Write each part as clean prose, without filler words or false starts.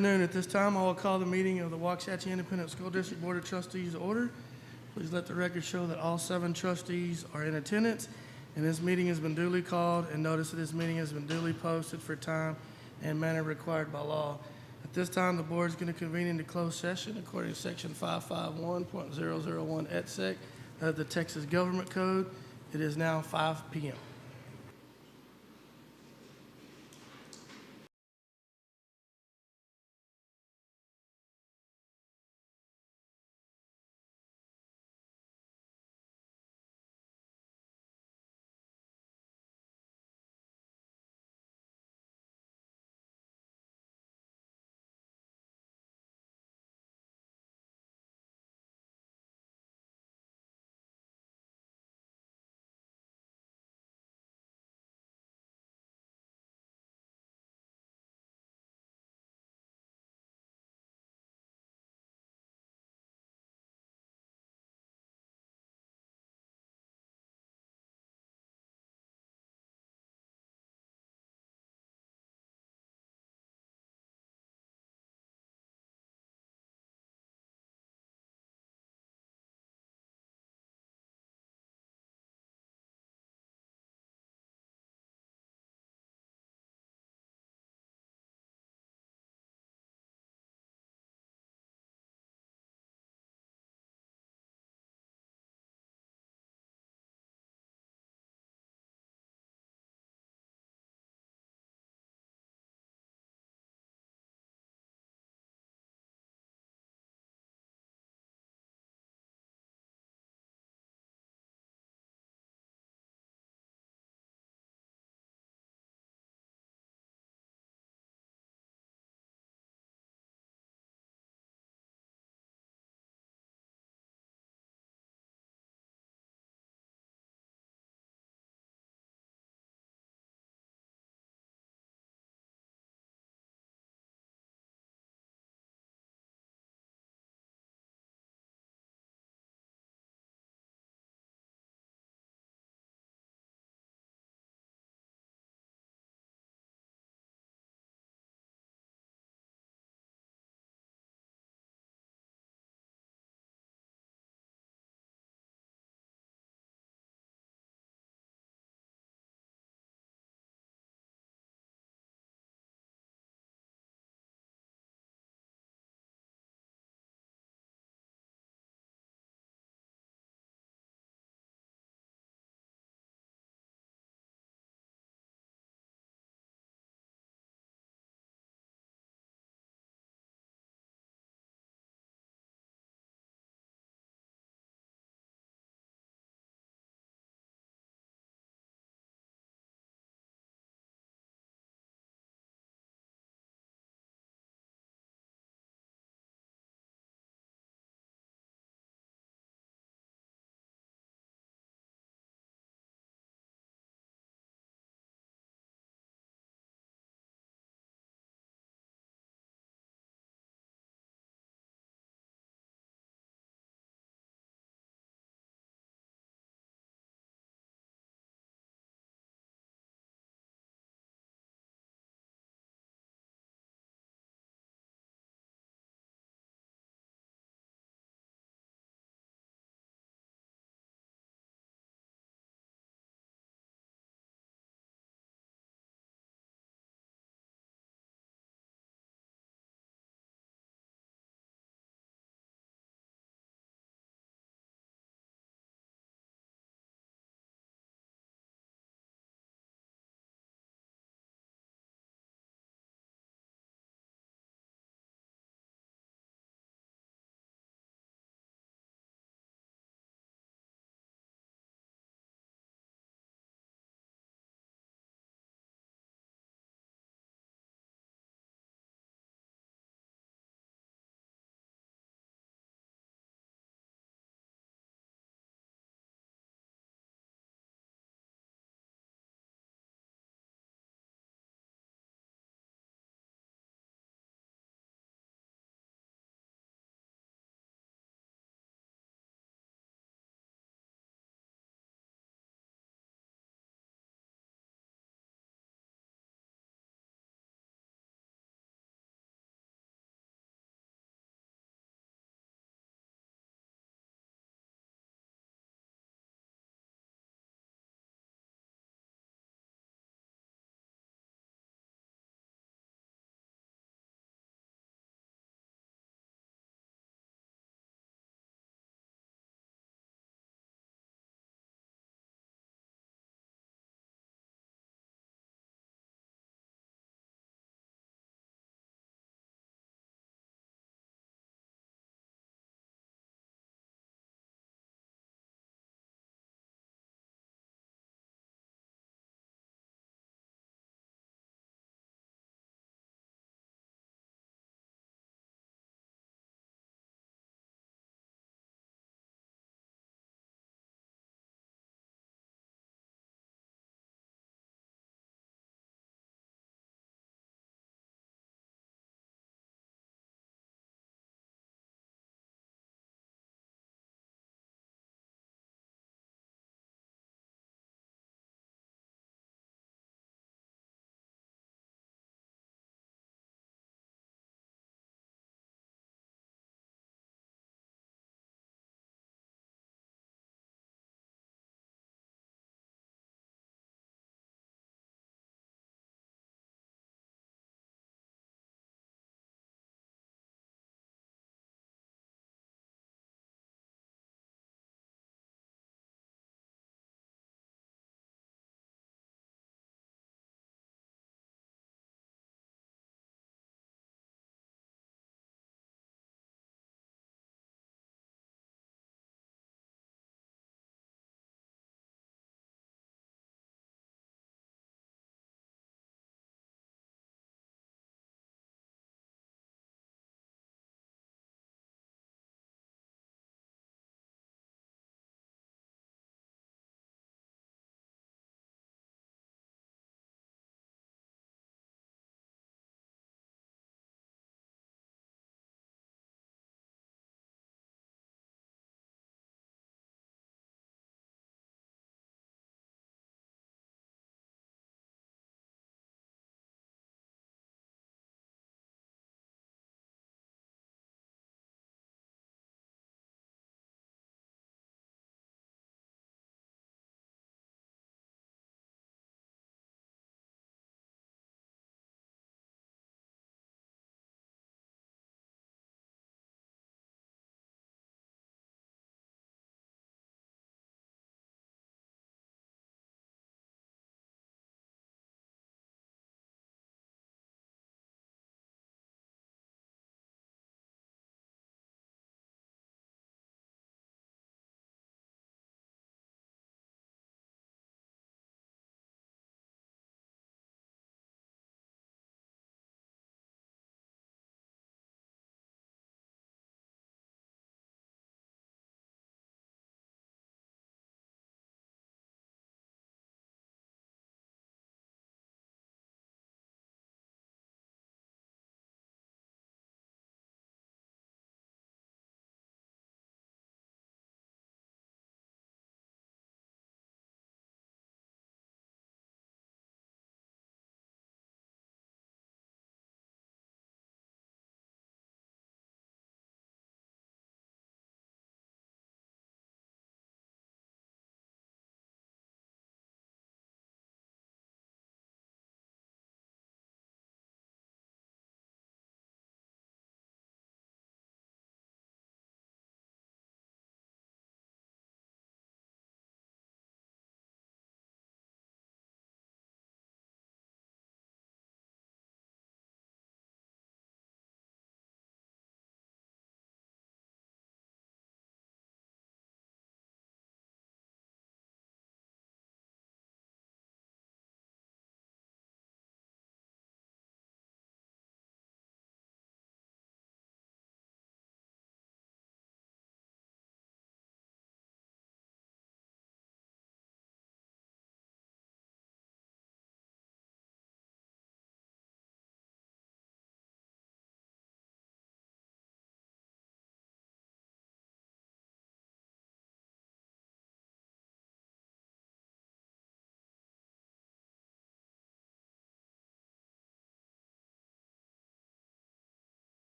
Good afternoon. At this time, I will call the meeting of the Waxahachie Independent School District Board of Trustees to order. Please let the record show that all 7 trustees are in attendance, and this meeting has been duly called, and notice of this meeting has been duly posted for time and manner required by law. At this time, the board is going to convene into closed session according to Section 551.001 et sec of the Texas Government Code. It is now 5 p.m.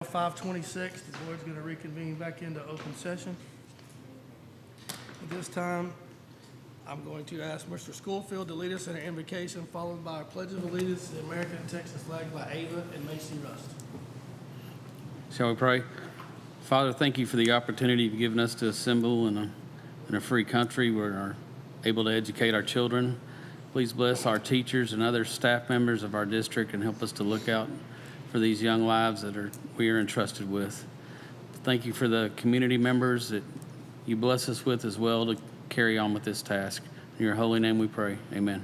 5:26, the board's going to reconvene back into open session. At this time, I'm going to ask Mr. Schofield to lead us in an invocation, followed by a pledge of allegiance to the American and Texas flag by Ava and Macy Rust. Shall we pray? Father, thank you for the opportunity you've given us to assemble in a free country where we're able to educate our children. Please bless our teachers and other staff members of our district and help us to look out for these young lives that we are entrusted with. Thank you for the community members that you bless us with as well to carry on with this task. In your holy name we pray. Amen.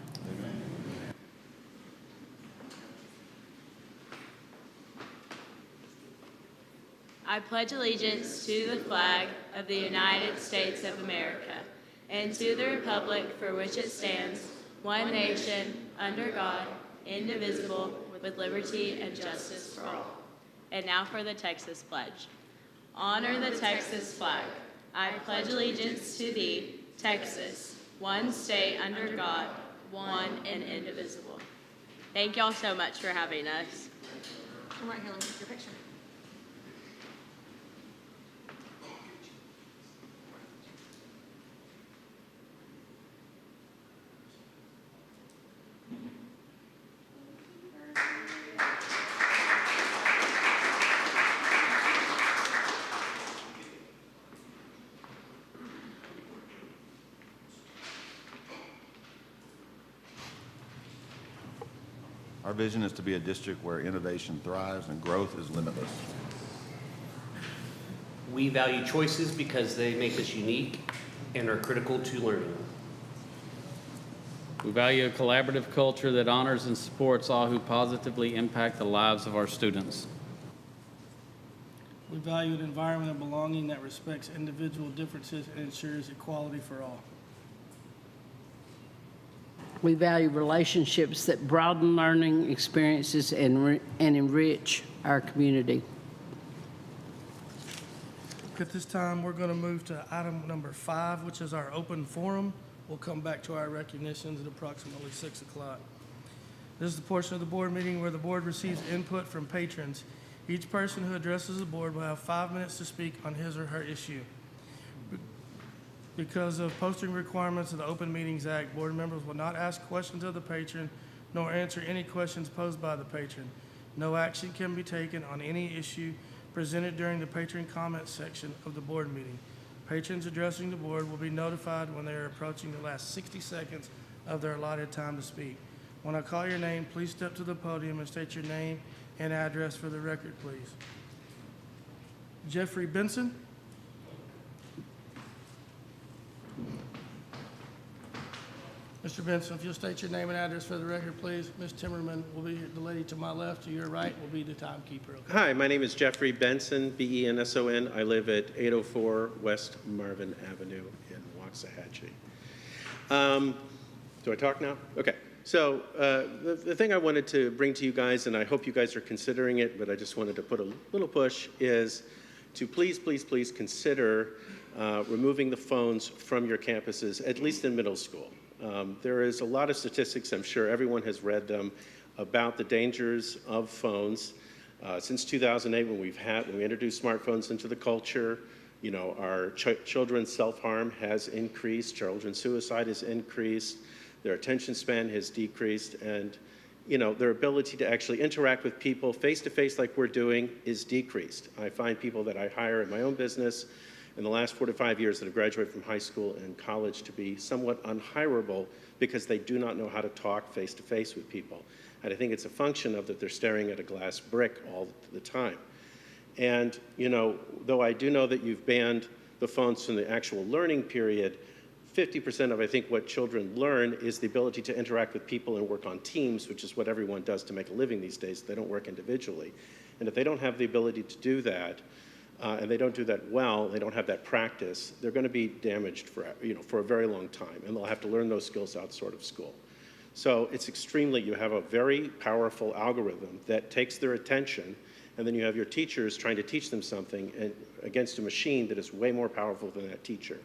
I pledge allegiance to the flag of the United States of America and to the republic for which it stands, one nation, under God, indivisible, with liberty and justice for all. And now for the Texas Pledge. Honor the Texas flag. I pledge allegiance to thee, Texas, one state under God, one and indivisible. Thank y'all so much for having us. Come right here, let me take your picture. Our vision is to be a district where innovation thrives and growth is limitless. We value choices because they make us unique and are critical to learning. We value a collaborative culture that honors and supports all who positively impact the lives of our students. We value an environment of belonging that respects individual differences and ensures equality for all. We value relationships that broaden learning experiences and enrich our community. At this time, we're going to move to item number 5, which is our open forum. We'll come back to our recognitions at approximately 6 o'clock. This is the portion of the board meeting where the board receives input from patrons. Each person who addresses the board will have 5 minutes to speak on his or her issue. Because of posting requirements of the Open Meetings Act, board members will not ask questions of the patron nor answer any questions posed by the patron. No action can be taken on any issue presented during the patron comment section of the board meeting. Patrons addressing the board will be notified when they are approaching the last 60 seconds of their allotted time to speak. When I call your name, please step to the podium and state your name and address for the record, please. Jeffrey Benson. Mr. Benson, if you'll state your name and address for the record, please. Ms. Timmerman will be the lady to my left. To your right will be the timekeeper. Okay? Hi, my name is Jeffrey Benson, B-E-N-S-O-N. I live at 804 West Marvin Avenue in Waxahachie. Do I talk now? Okay. So the thing I wanted to bring to you guys, and I hope you guys are considering it, but I just wanted to put a little push, is to please, please, please consider removing the phones from your campuses, at least in middle school. There is a lot of statistics, I'm sure everyone has read them, about the dangers of phones. Since 2008, when we introduced smartphones into the culture, you know, our children's self-harm has increased, children's suicide has increased, their attention span has decreased, and you know, their ability to actually interact with people face-to-face like we're doing is decreased. I find people that I hire in my own business in the last 4 to 5 years that have graduated from high school and college to be somewhat unhireable because they do not know how to talk face-to-face with people. And I think it's a function of that they're staring at a glass brick all the time. And, you know, though I do know that you've banned the phones from the actual learning period, 50% of, I think, what children learn is the ability to interact with people and work on teams, which is what everyone does to make a living these days. They don't work individually. And if they don't have the ability to do that, and they don't do that well, they don't have that practice, they're going to be damaged for a very long time, and they'll have to learn those skills outside of school. So it's you have a very powerful algorithm that takes their attention, and then you have your teachers trying to teach them something against a machine that is way more powerful than that teacher.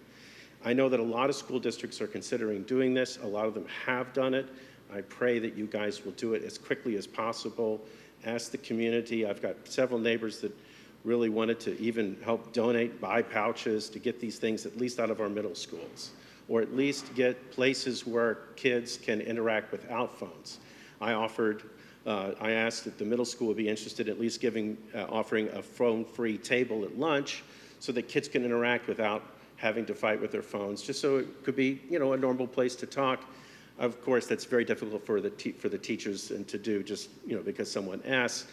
I know that a lot of school districts are considering doing this. A lot of them have done it. I pray that you guys will do it as quickly as possible. Ask the community. I've got several neighbors that really wanted to even help donate, buy pouches to get these things at least out of our middle schools, or at least get places where kids can interact without phones. I asked if the middle school would be interested in at least offering a phone-free table at lunch so that kids can interact without having to fight with their phones, just so it could be, a normal place to talk. Of course, that's very difficult for the teachers and to do just, because someone asks.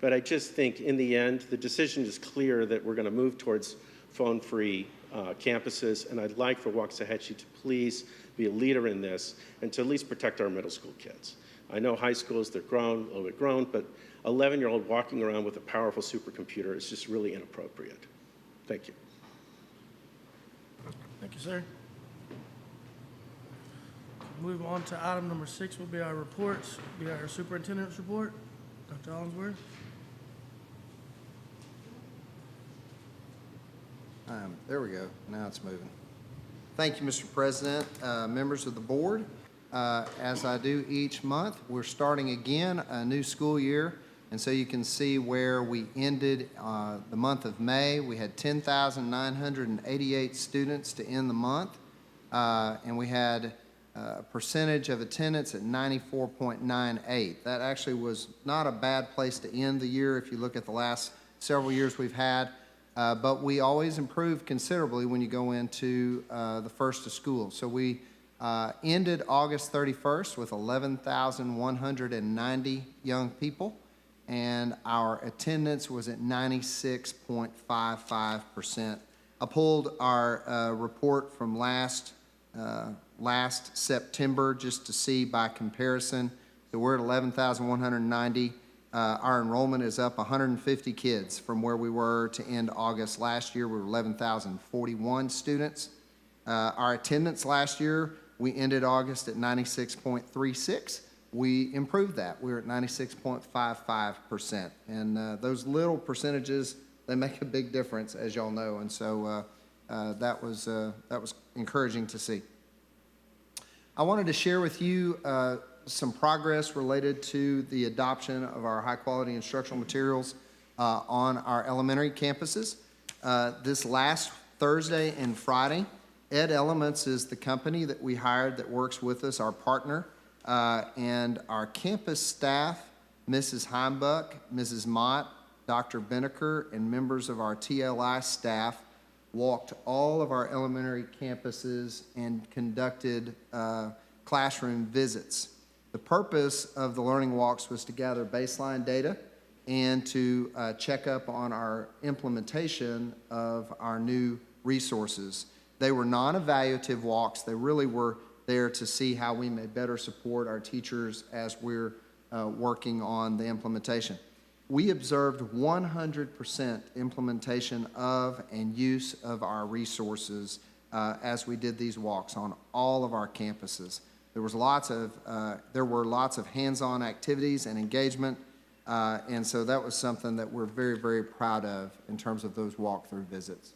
But I just think in the end, the decision is clear that we're going to move towards phone-free campuses, and I'd like for Waxahachie to please be a leader in this and to at least protect our middle school kids. I know high schools, they're grown, a little bit grown, but 11-year-old walking around with a powerful supercomputer is just really inappropriate. Thank you. Thank you, sir. Move on to item number 6 will be our reports, be our superintendent's report. Dr. Hollingsworth. There we go. Now it's moving. Thank you, Mr. President, members of the board. As I do each month, we're starting again a new school year, and so you can see where we ended the month of May. We had 10,988 students to end the month, and we had a percentage of attendance at 94.98. That actually was not a bad place to end the year if you look at the last several years we've had. But we always improve considerably when you go into the first of school. So we ended August 31st with 11,190 young people, and our attendance was at 96.55%. I pulled our report from last September just to see by comparison. So we're at 11,190. Our enrollment is up 150 kids from where we were to end August last year. We were 11,041 students. Our attendance last year, we ended August at 96.36. We improved that. We were at 96.55%. And those little percentages, they make a big difference, as y'all know. And so that was encouraging to see. I wanted to share with you some progress related to the adoption of our high-quality instructional materials on our elementary campuses. This last Thursday and Friday, Ed Elements is the company that we hired that works with us, our partner, and our campus staff, Mrs. Heimbuck, Mrs. Mott, Dr. Beneker, and members of our TLI staff walked all of our elementary campuses and conducted classroom visits. The purpose of the learning walks was to gather baseline data and to check up on our implementation of our new resources. They were non-evaluative walks. They really were there to see how we may better support our teachers as we're working on the implementation. We observed 100% implementation of and use of our resources as we did these walks on all of our campuses. There were lots of hands-on activities and engagement, and so that was something that we're very, very proud of in terms of those walkthrough visits.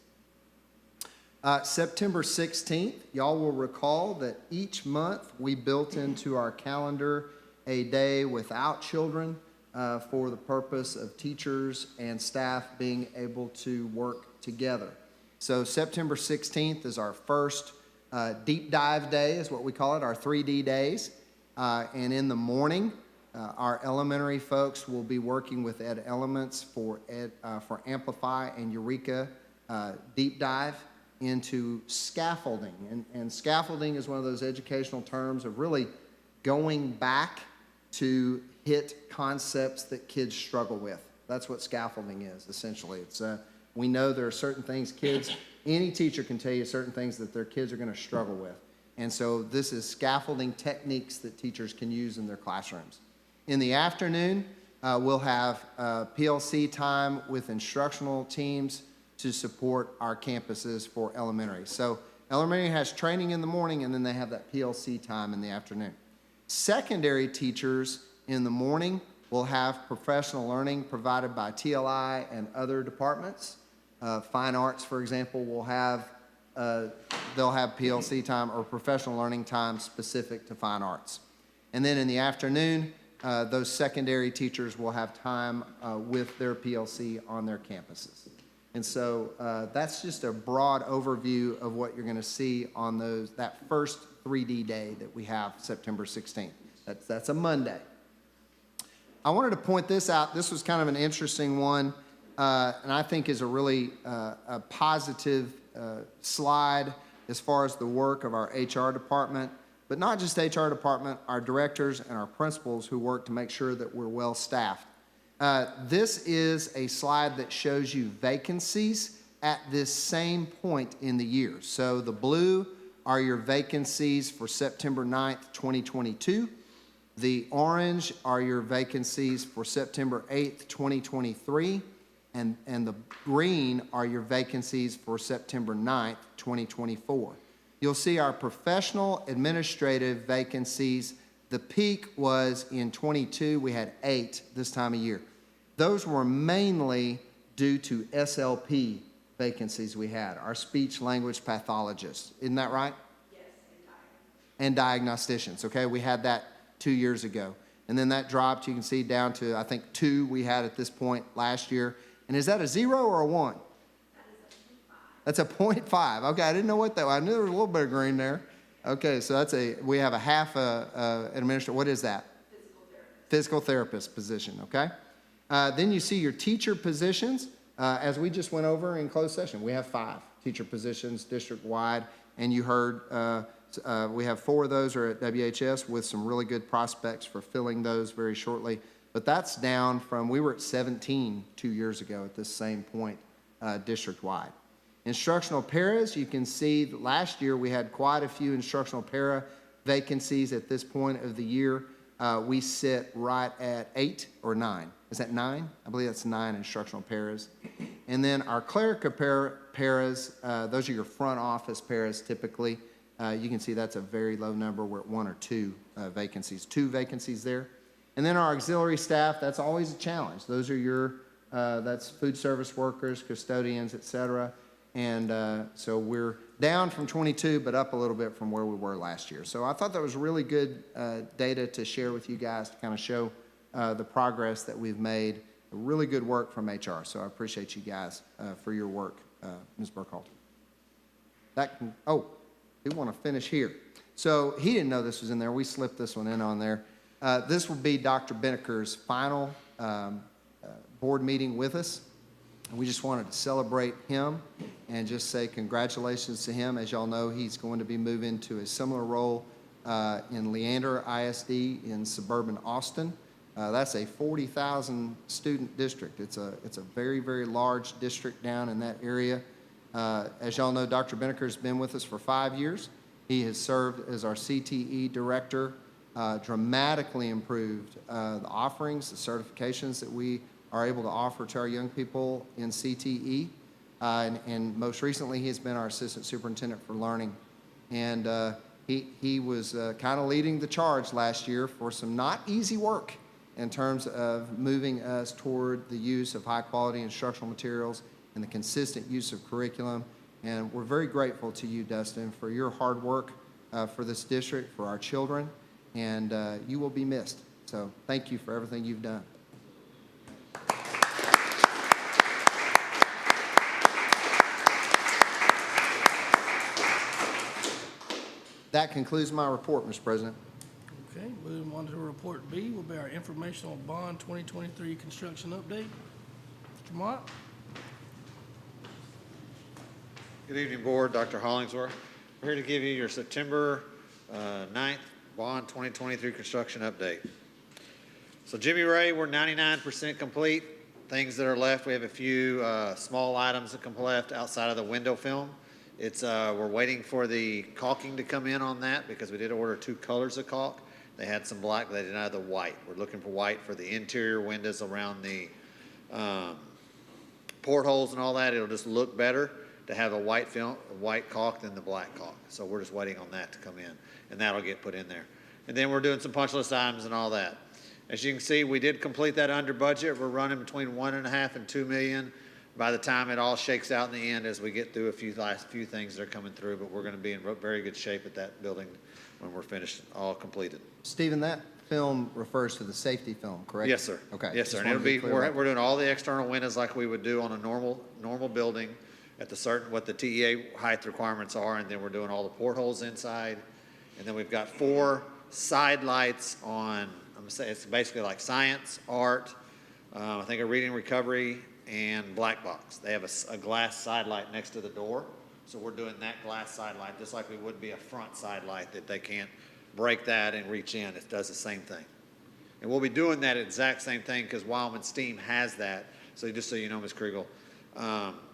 September 16th, y'all will recall that each month we built into our calendar a day without children for the purpose of teachers and staff being able to work together. So September 16th is our first deep dive day is what we call it, our 3D days. And in the morning, our elementary folks will be working with Ed Elements for Amplify and Eureka deep dive into scaffolding. And scaffolding is one of those educational terms of really going back to hit concepts that kids struggle with. That's what scaffolding is, essentially. It's we know there are certain things any teacher can tell you certain things that their kids are going to struggle with. And so this is scaffolding techniques that teachers can use in their classrooms. In the afternoon, we'll have PLC time with instructional teams to support our campuses for elementary. So elementary has training in the morning, and then they have that PLC time in the afternoon. Secondary teachers in the morning will have professional learning provided by TLI and other departments. Fine arts, for example, will have they'll have PLC time or professional learning time specific to fine arts. And then in the afternoon, those secondary teachers will have time with their PLC on their campuses. And so that's just a broad overview of what you're going to see on that first 3D day that we have September 16th. That's a Monday. I wanted to point this out. This was kind of an interesting one, and I think is a really a positive slide as far as the work of our HR department, but not just HR department, our directors and our principals who work to make sure that we're well staffed. This is a slide that shows you vacancies at this same point in the year. So the blue are your vacancies for September 9th, 2022. The orange are your vacancies for September 8th, 2023. And the green are your vacancies for September 9th, 2024. You'll see our professional administrative vacancies. The peak was in 22. We had 8 this time of year. Those were mainly due to SLP vacancies we had, our speech language pathologists. Isn't that right? Yes, and diagnosticians. Okay, we had that 2 years ago. And then that dropped, you can see, down to, I think, 2 we had at this point last year. And is that a 0 or a 1? That's a 0.5. Okay, I didn't know what that was. I knew there was a little bit of green there. Okay, so we have a half an administrator. What is that? Physical therapist position, okay? Then you see your teacher positions. As we just went over in closed session, we have 5 teacher positions district-wide. And you heard we have 4 of those are at WHS with some really good prospects for filling those very shortly. But that's down from, we were at 17 2 years ago at this same point district-wide. Instructional paras, you can see that last year we had quite a few instructional para vacancies at this point of the year. We sit right at 8 or 9. Is that 9? I believe that's 9 instructional paras. And then our clerical paras, those are your front office paras typically. You can see that's a very low number. We're at 1 or 2 vacancies, 2 vacancies there. And then our auxiliary staff, that's always a challenge. Those are your, that's food service workers, custodians, et cetera. And so we're down from 22, but up a little bit from where we were last year. So I thought that was really good data to share with you guys to kind of show the progress that we've made. Really good work from HR. So I appreciate you guys for your work, Ms. Burkhalter. We want to finish here. So he didn't know this was in there. We slipped this one in on there. This will be Dr. Benneker's final board meeting with us. We just wanted to celebrate him and just say congratulations to him. As y'all know, he's going to be moving to a similar role in Leander ISD in suburban Austin. That's a 40,000 student district. It's a very, very large district down in that area. As y'all know, Dr. Benneker has been with us for 5 years. He has served as our CTE director, dramatically improved the offerings, the certifications that we are able to offer to our young people in CTE. And most recently, he has been our assistant superintendent for learning. And he was kind of leading the charge last year for some not easy work in terms of moving us toward the use of high-quality instructional materials and the consistent use of curriculum. And we're very grateful to you, Dustin, for your hard work for this district, for our children, and you will be missed. So thank you for everything you've done. That concludes my report, Mr. President. Okay, moving on to report B will be our informational bond 2023 construction update. Mr. Mott? Good evening, Board. Dr. Hollingsworth. We're here to give you your September 9th bond 2023 construction update. So Jimmy Ray, we're 99% complete. Things that are left, we have a few small items that come left outside of the window film. We're waiting for the caulking to come in on that because we did order 2 colors of caulk. They had some black, but they didn't have the white. We're looking for white for the interior windows around the portholes and all that. It'll just look better to have a white caulk than the black caulk. So we're just waiting on that to come in, and that'll get put in there. And then we're doing some punch list items and all that. As you can see, we did complete that under budget. We're running between 1.5 and 2 million. By the time it all shakes out in the end, as we get through last few things that are coming through, but we're going to be in very good shape at that building when we're finished, all completed. Stephen, that film refers to the safety film, correct? Yes, sir. Okay. Yes, sir. just And it'll wanted to be, clear we're, that. we're doing all the external windows like we would do on a normal building at the certain, what the TEA height requirements are, and then we're doing all the portholes inside. And then we've got 4 side lights on, I'm gonna say it's basically like science, art, I think a reading recovery, and black box. They have a glass side light next to the door. So we're doing that glass side light just like we would be a front side light that they can't break that and reach in. It does the same thing. And we'll be doing that exact same thing because Wyoming Steam has that. So just so you know, Ms. Kriegel,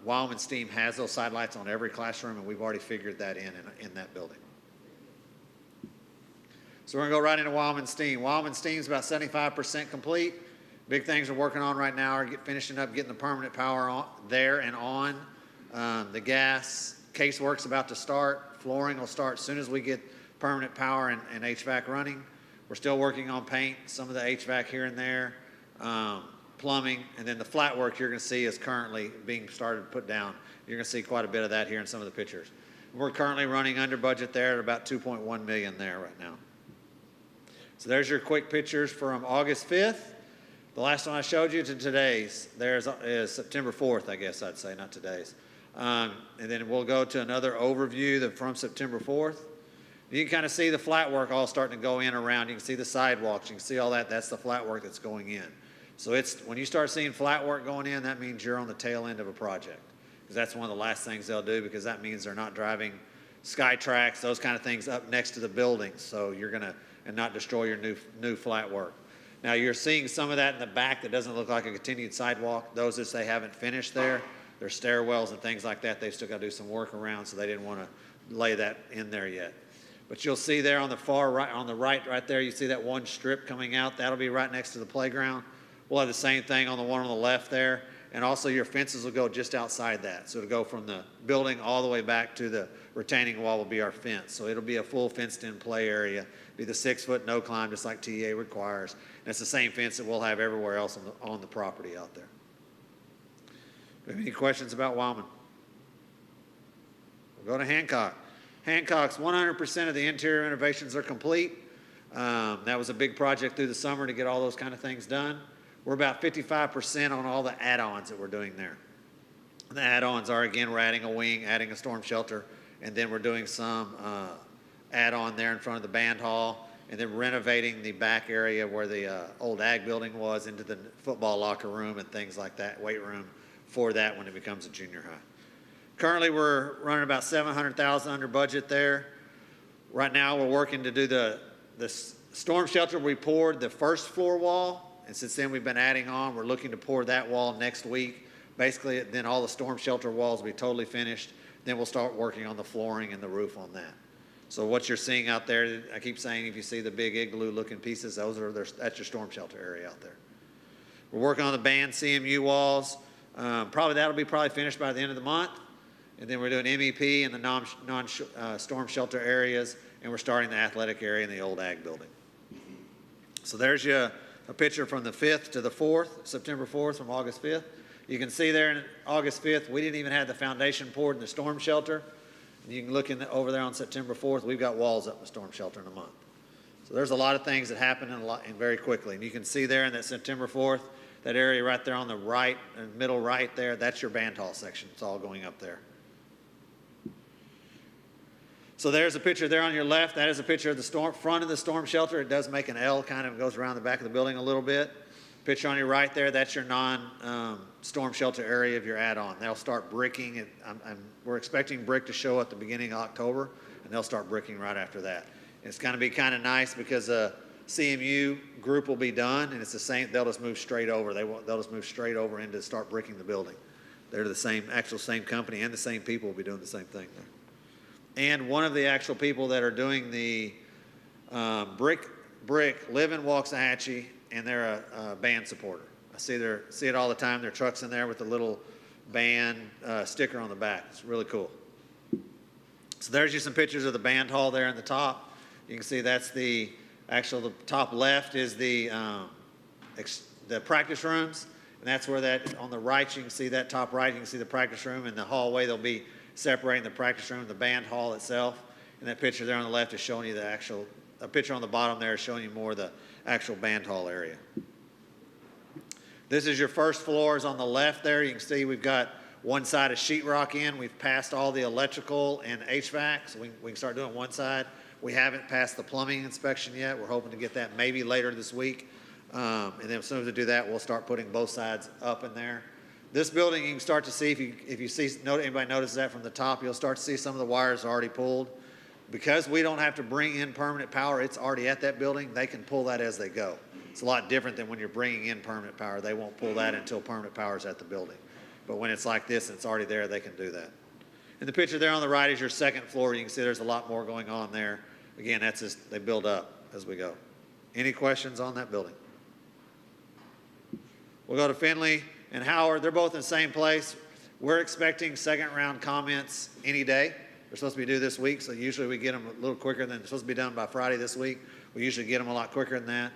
Wyoming Steam has those side lights on every classroom, and we've already figured that in that building. So we're gonna go right into Wyoming Steam. Wyoming Steam's about 75% complete. Big things we're working on right now are finishing up getting the permanent power on there and on. The gas casework's about to start. Flooring will start as soon as we get permanent power and HVAC running. We're still working on paint, some of the HVAC here and there, plumbing, and then the flat work you're going to see is currently being started to put down. You're going to see quite a bit of that here in some of the pictures. We're currently running under budget there at about 2.1 million there right now. So there's your quick pictures from August 5th. The last one I showed you to today's, is September 4th, I guess I'd say, not today's. And then we'll go to another overview from September 4th. You can kind of see the flat work all starting to go in around. You can see the sidewalks. You can see all that. That's the flat work that's going in. So when you start seeing flat work going in, that means you're on the tail end of a project. Because that's one of the last things they'll do, because that means they're not driving sky tracks, those kind of things up next to the buildings. So you're going to, and not destroy your new flat work. Now you're seeing some of that in the back that doesn't look like a continued sidewalk. Those that they haven't finished there, there's stairwells and things like that. They've still got to do some work around, so they didn't want to lay that in there yet. But you'll see there on the far right, on the right there, you see that one strip coming out. That'll be right next to the playground. We'll have the same thing on the one on the left there. And also your fences will go just outside that. So it'll go from the building all the way back to the retaining wall will be our fence. So it'll be a full fenced-in play area. Be the 6-foot no climb, just like TEA requires. And it's the same fence that we'll have everywhere else on the property out there. Do you have any questions about Wyoming? We'll go to Hancock. Hancock's 100% of the interior renovations are complete. That was a big project through the summer to get all those kind of things done. We're about 55% on all the add-ons that we're doing there. The add-ons are, again, we're adding a wing, adding a storm shelter, and then we're doing some add-on there in front of the band hall, and then renovating the back area where the old ag building was into the football locker room and things like that, weight room for that when it becomes a junior high. Currently, we're running about $700,000 under budget there. Right now, we're working to do the storm shelter. We poured the first floor wall, and since then we've been adding on. We're looking to pour that wall next week. Basically, then all the storm shelter walls will be totally finished. Then we'll start working on the flooring and the roof on that. So what you're seeing out there, I keep saying, if you see the big igloo-looking pieces, that's your storm shelter area out there. We're working on the band CMU walls. That'll be finished by the end of the month. And then we're doing MEP in the non-storm shelter areas, and we're starting the athletic area in the old ag building. So there's a picture from the 5th to the 4th, September 4th from August 5th. You can see there in August 5th, we didn't even have the foundation poured in the storm shelter. And you can look over there on September 4th, we've got walls up in the storm shelter in a month. So there's a lot of things that happen and very quickly. And you can see there in that September 4th, that area right there on the right, middle right there, that's your band hall section. It's all going up there. So there's a picture there on your left. That is a picture of the front of the storm shelter. It does make an L, kind of goes around the back of the building a little bit. Picture on your right there, that's your non-storm shelter area of your add-on. They'll start bricking. We're expecting brick to show at the beginning of October, and they'll start bricking right after that. It's going to be kind of nice because the CMU group will be done, and it's the same. They'll just move straight over. They'll just move straight over into start bricking the building. They're the same company, and the same people will be doing the same thing there. And one of the actual people that are doing the brick live in Waxahachie, and they're a band supporter. I see it all the time. Their trucks in there with the little band sticker on the back. It's really cool. So there's just some pictures of the band hall there in the top. You can see that's the top left is the practice rooms, and that's where on the right you can see that top right. You can see the practice room, and the hallway they'll be separating the practice room and the band hall itself. And that picture there on the left is showing you the actual a picture on the bottom there showing you more of the actual band hall area. This is your first floors on the left there. You can see we've got one side of sheetrock in. We've passed all the electrical and HVAC, so we can start doing one side. We haven't passed the plumbing inspection yet. We're hoping to get that maybe later this week. And then as soon as we do that, we'll start putting both sides up in there. This building, you can start to see, if you see, anybody notices that from the top, you'll start to see some of the wires already pulled. Because we don't have to bring in permanent power, it's already at that building, they can pull that as they go. It's a lot different than when you're bringing in permanent power. They won't pull that until permanent power is at the building. But when it's like this and it's already there, they can do that. And the picture there on the right is your second floor. You can see there's a lot more going on there. Again, that's just, they build up as we go. Any questions on that building? We'll go to Finley and Howard. They're both in the same place. We're expecting second round comments any day. They're supposed to be due this week, so usually we get them a little quicker than they're supposed to be done by Friday this week. We usually get them a lot quicker than that.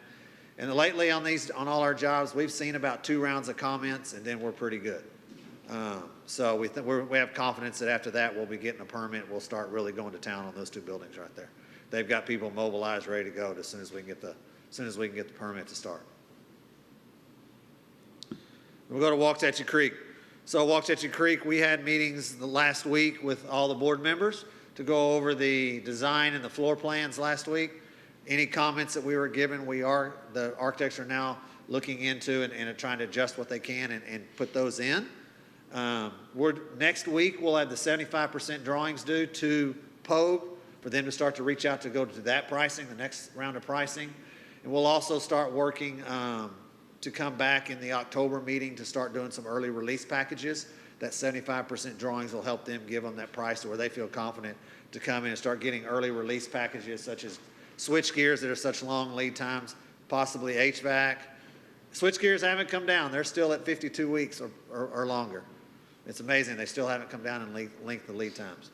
And lately on all our jobs, we've seen about 2 rounds of comments, and then we're pretty good. So we have confidence that after that we'll be getting a permit. We'll start really going to town on those 2 buildings right there. They've got people mobilized, ready to go as soon as we can get the permit to start. We'll go to Waxahachie Creek. So Waxahachie Creek, we had meetings the last week with all the board members to go over the design and the floor plans last week. Any comments that we were given, the architects are now looking into and trying to adjust what they can and put those in. Next week, we'll have the 75% drawings due to POG for them to start to reach out to go to that pricing, the next round of pricing. And we'll also start working to come back in the October meeting to start doing some early release packages. That 75% drawings will help them give them that price to where they feel confident to come in and start getting early release packages such as switch gears that are such long lead times, possibly HVAC. Switch gears haven't come down. They're still at 52 weeks or longer. It's amazing. They still haven't come down in length of lead times.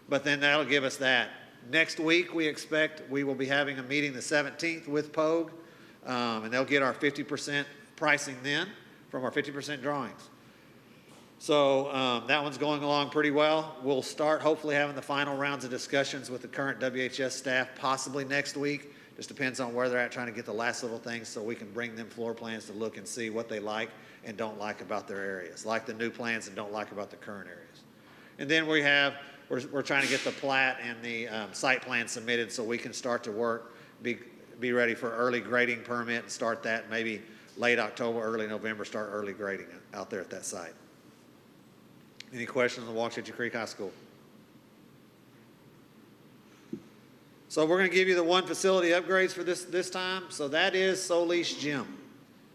But then that'll give us that. Next week, we expect we will be having a meeting the 17th with POG, and they'll get our 50% pricing then from our 50% drawings. So that one's going along pretty well. We'll start hopefully having the final rounds of discussions with the current WHS staff possibly next week. Just depends on where they're at trying to get the last little things so we can bring them floor plans to look and see what they like and don't like about their areas, like the new plans and don't like about the current areas. And then we're trying to get the plat and the site plan submitted so we can start to work, be ready for early grading permit and start that maybe late October, early November, start early grading out there at that site. Any questions on Waxahachie Creek High School? So we're going to give you the one facility upgrades for this time. So that is Solis Gym.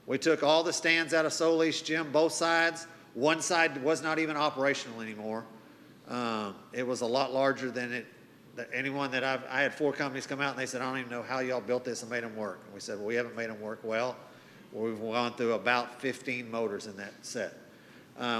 We took all the stands out of Solis Gym, both sides. One side was not even operational anymore. It was a lot larger than anyone that I had 4 companies come out and they said, I don't even know how y'all built this and made them work. And we said, well, we haven't made them work well. We've gone through about 15 motors in that set.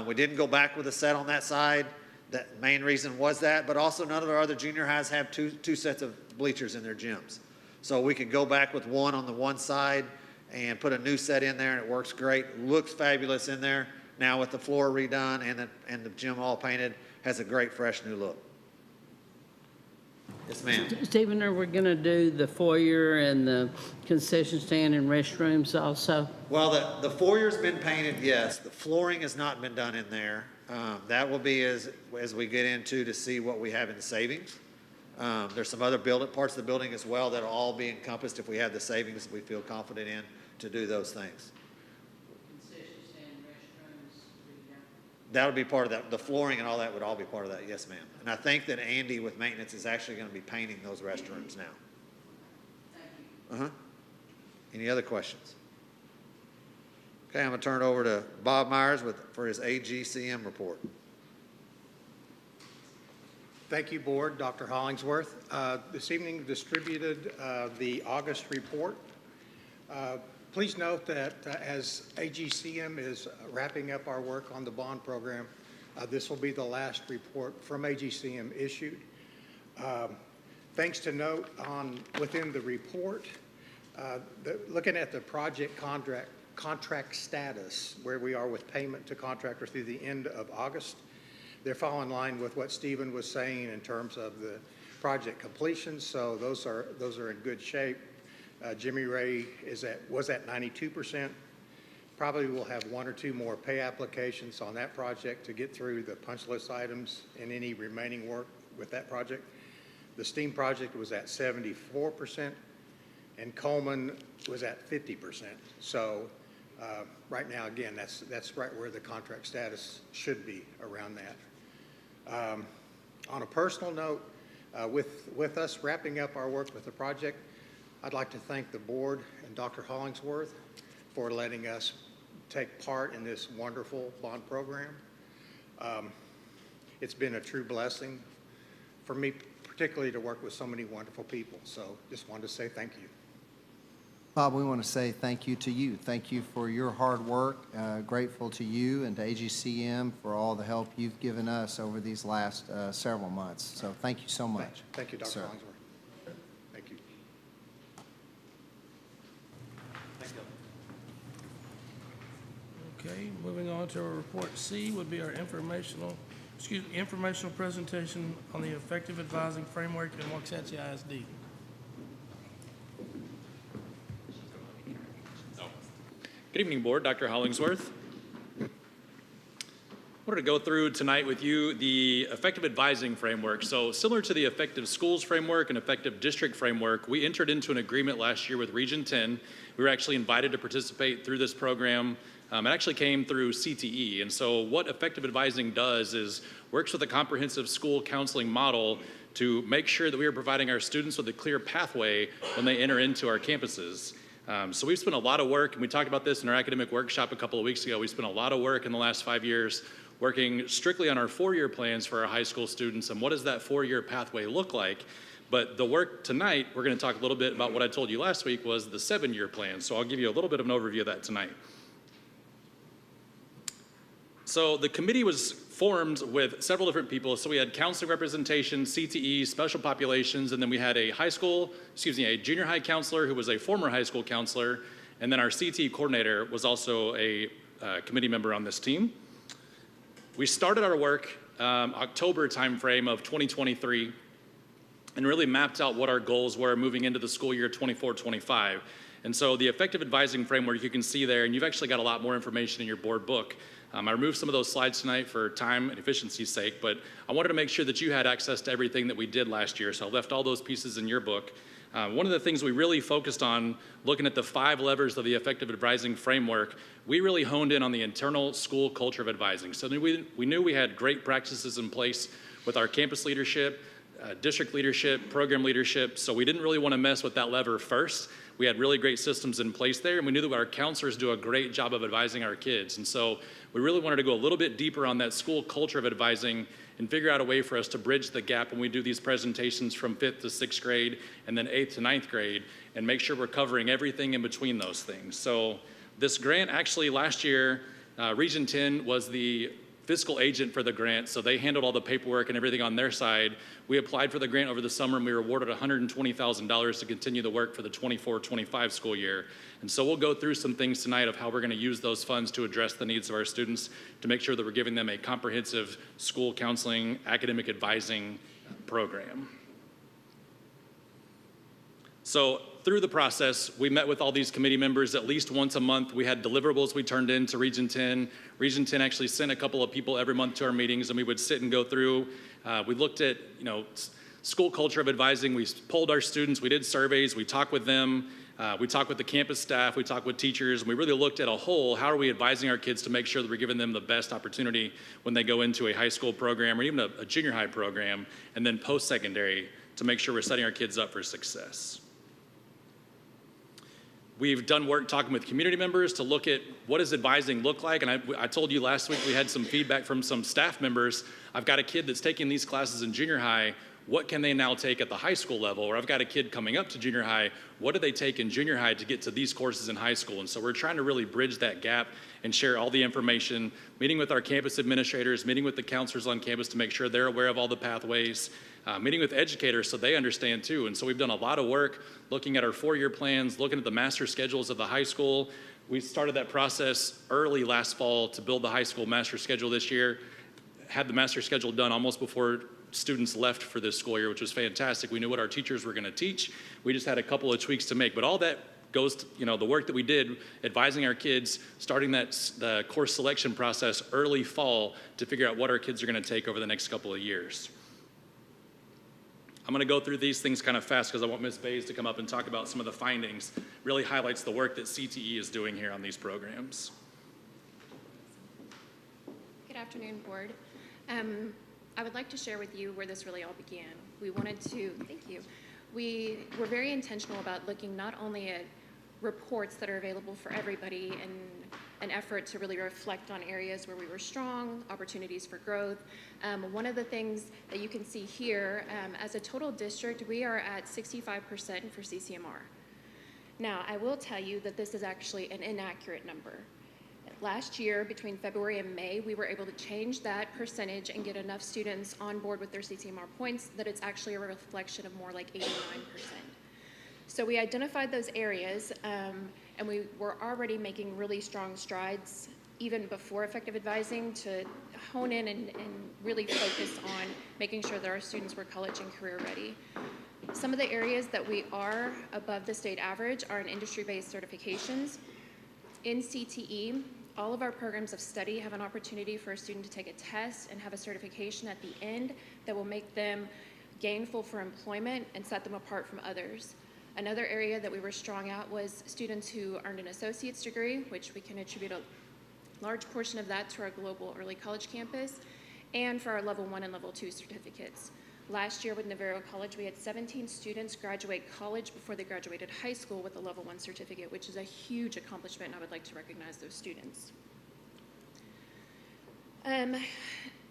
We didn't go back with a set on that side. That main reason was that, but also none of our other junior highs have two sets of bleachers in their gyms. So we could go back with one on the one side and put a new set in there, and it works great. Looks fabulous in there. Now with the floor redone and the gym all painted, has a great fresh new look. Yes, ma'am. Stephen, are we going to do the foyer and the concession stand and restrooms also? Well, the foyer's been painted, yes. The flooring has not been done in there. That will be as we get into to see what we have in savings. There's some other parts of the building as well that will all be encompassed if we have the savings that we feel confident in to do those things. Concession stand, restrooms. That'll be part of that. The flooring and all that would all be part of that, yes, ma'am. And I think that Andy with maintenance is actually going to be painting those restrooms now. Thank you. Any other questions? Okay, I'm going to turn it over to Bob Myers for his AGCM report. Thank you, Board. Dr. Hollingsworth. This evening distributed the August report. Please note that as AGCM is wrapping up our work on the bond program, this will be the last report from AGCM issued. Things to note within the report, looking at the project contract status, where we are with payment to contractor through the end of August. They're falling in line with what Stephen was saying in terms of the project completion, so those are in good shape. Jimmy Ray was at 92%. Probably will have one or two more pay applications on that project to get through the punch list items and any remaining work with that project. The STEAM project was at 74%, and Coleman was at 50%. So right now, again, that's right where the contract status should be, around that. On a personal note, with us wrapping up our work with the project, I'd like to thank the board and Dr. Hollingsworth for letting us take part in this wonderful bond program. It's been a true blessing for me, particularly to work with so many wonderful people. So just wanted to say thank you. Bob, we want to say thank you to you. Thank you for your hard work. Grateful to you and to AGCM for all the help you've given us over these last several months. So thank you so much. Thank you, Dr. Sir. Hollingsworth. Thank you. Okay, moving on to our report C would be our informational presentation on the effective advising framework in Waxahachie ISD. Good evening, Board. Dr. Hollingsworth. I wanted to go through tonight with you the effective advising framework. So similar to the effective schools framework and effective district framework, we entered into an agreement last year with Region 10. We were actually invited to participate through this program. It actually came through CTE. And so what effective advising does is works with a comprehensive school counseling model to make sure that we are providing our students with a clear pathway when they enter into our campuses. So we've spent a lot of work, and we talked about this in our academic workshop a couple of weeks ago. We spent a lot of work in the last 5 years working strictly on our 4-year plans for our high school students and what does that 4-year pathway look like. But the work tonight, we're going to talk a little bit about what I told you last week was the 7-year plan. So I'll give you a little bit of an overview of that tonight. So the committee was formed with several different people. So we had counseling representation, CTE, special populations, and then we had a junior high counselor who was a former high school counselor, and then our CTE coordinator was also a committee member on this team. We started our work October timeframe of 2023 and really mapped out what our goals were moving into the school year 24-25. And so the effective advising framework you can see there, and you've actually got a lot more information in your board book. I removed some of those slides tonight for time and efficiency's sake, but I wanted to make sure that you had access to everything that we did last year, so I left all those pieces in your book. One of the things we really focused on, looking at the 5 levers of the effective advising framework, we really honed in on the internal school culture of advising. So we knew we had great practices in place with our campus leadership, district leadership, program leadership, so we didn't really want to mess with that lever first. We had really great systems in place there, and we knew that our counselors do a great job of advising our kids. And so we really wanted to go a little bit deeper on that school culture of advising and figure out a way for us to bridge the gap when we do these presentations from 5th to 6th grade and then 8th to 9th grade and make sure we're covering everything in between those things. So this grant actually last year, Region 10 was the fiscal agent for the grant, so they handled all the paperwork and everything on their side. We applied for the grant over the summer and we were awarded $120,000 to continue the work for the 24-25 school year. And so we'll go through some things tonight of how we're going to use those funds to address the needs of our students to make sure that we're giving them a comprehensive school counseling, academic advising program. So through the process, we met with all these committee members at least once a month. We had deliverables we turned in to Region 10. Region 10 actually sent a couple of people every month to our meetings, and we would sit and go through. We looked at, school culture of advising. We polled our students. We did surveys. We talked with them. We talked with the campus staff. We talked with teachers. And we really looked at a whole, how are we advising our kids to make sure that we're giving them the best opportunity when they go into a high school program or even a junior high program, and then post-secondary to make sure we're setting our kids up for success. We've done work talking with community members to look at what does advising look like, and I told you last week we had some feedback from some staff members. I've got a kid that's taking these classes in junior high. What can they now take at the high school level? Or I've got a kid coming up to junior high. What do they take in junior high to get to these courses in high school? And so we're trying to really bridge that gap and share all the information, meeting with our campus administrators, meeting with the counselors on campus to make sure they're aware of all the pathways, meeting with educators so they understand too. And so we've done a lot of work looking at our 4-year plans, looking at the master schedules of the high school. We started that process early last fall to build the high school master schedule this year, had the master schedule done almost before students left for this school year, which was fantastic. We knew what our teachers were going to teach. We just had a couple of tweaks to make, but all that goes to, the work that we did advising our kids, starting the course selection process early fall to figure out what our kids are going to take over the next couple of years. I'm going to go through these things kind of fast because I want Ms. Bays to come up and talk about some of the findings. Really highlights the work that CTE is doing here on these programs. Good afternoon, Board. I would like to share with you where this really all began. Thank you. We were very intentional about looking not only at reports that are available for everybody and an effort to really reflect on areas where we were strong, opportunities for growth. One of the things that you can see here, as a total district, we are at 65% for CCMR. Now, I will tell you that this is actually an inaccurate number. Last year, between February and May, we were able to change that percentage and get enough students on board with their CCMR points that it's actually a reflection of more like 89%. So we identified those areas, and we were already making really strong strides even before effective advising to hone in and really focus on making sure that our students were college and career ready. Some of the areas that we are above the state average are in industry-based certifications. In CTE, all of our programs of study have an opportunity for a student to take a test and have a certification at the end that will make them gainful for employment and set them apart from others. Another area that we were strong at was students who earned an associate's degree, which we can attribute a large portion of that to our global early college campus, and for our level 1 and level 2 certificates. Last year with Navarro College, we had 17 students graduate college before they graduated high school with a level 1 certificate, which is a huge accomplishment, and I would like to recognize those students.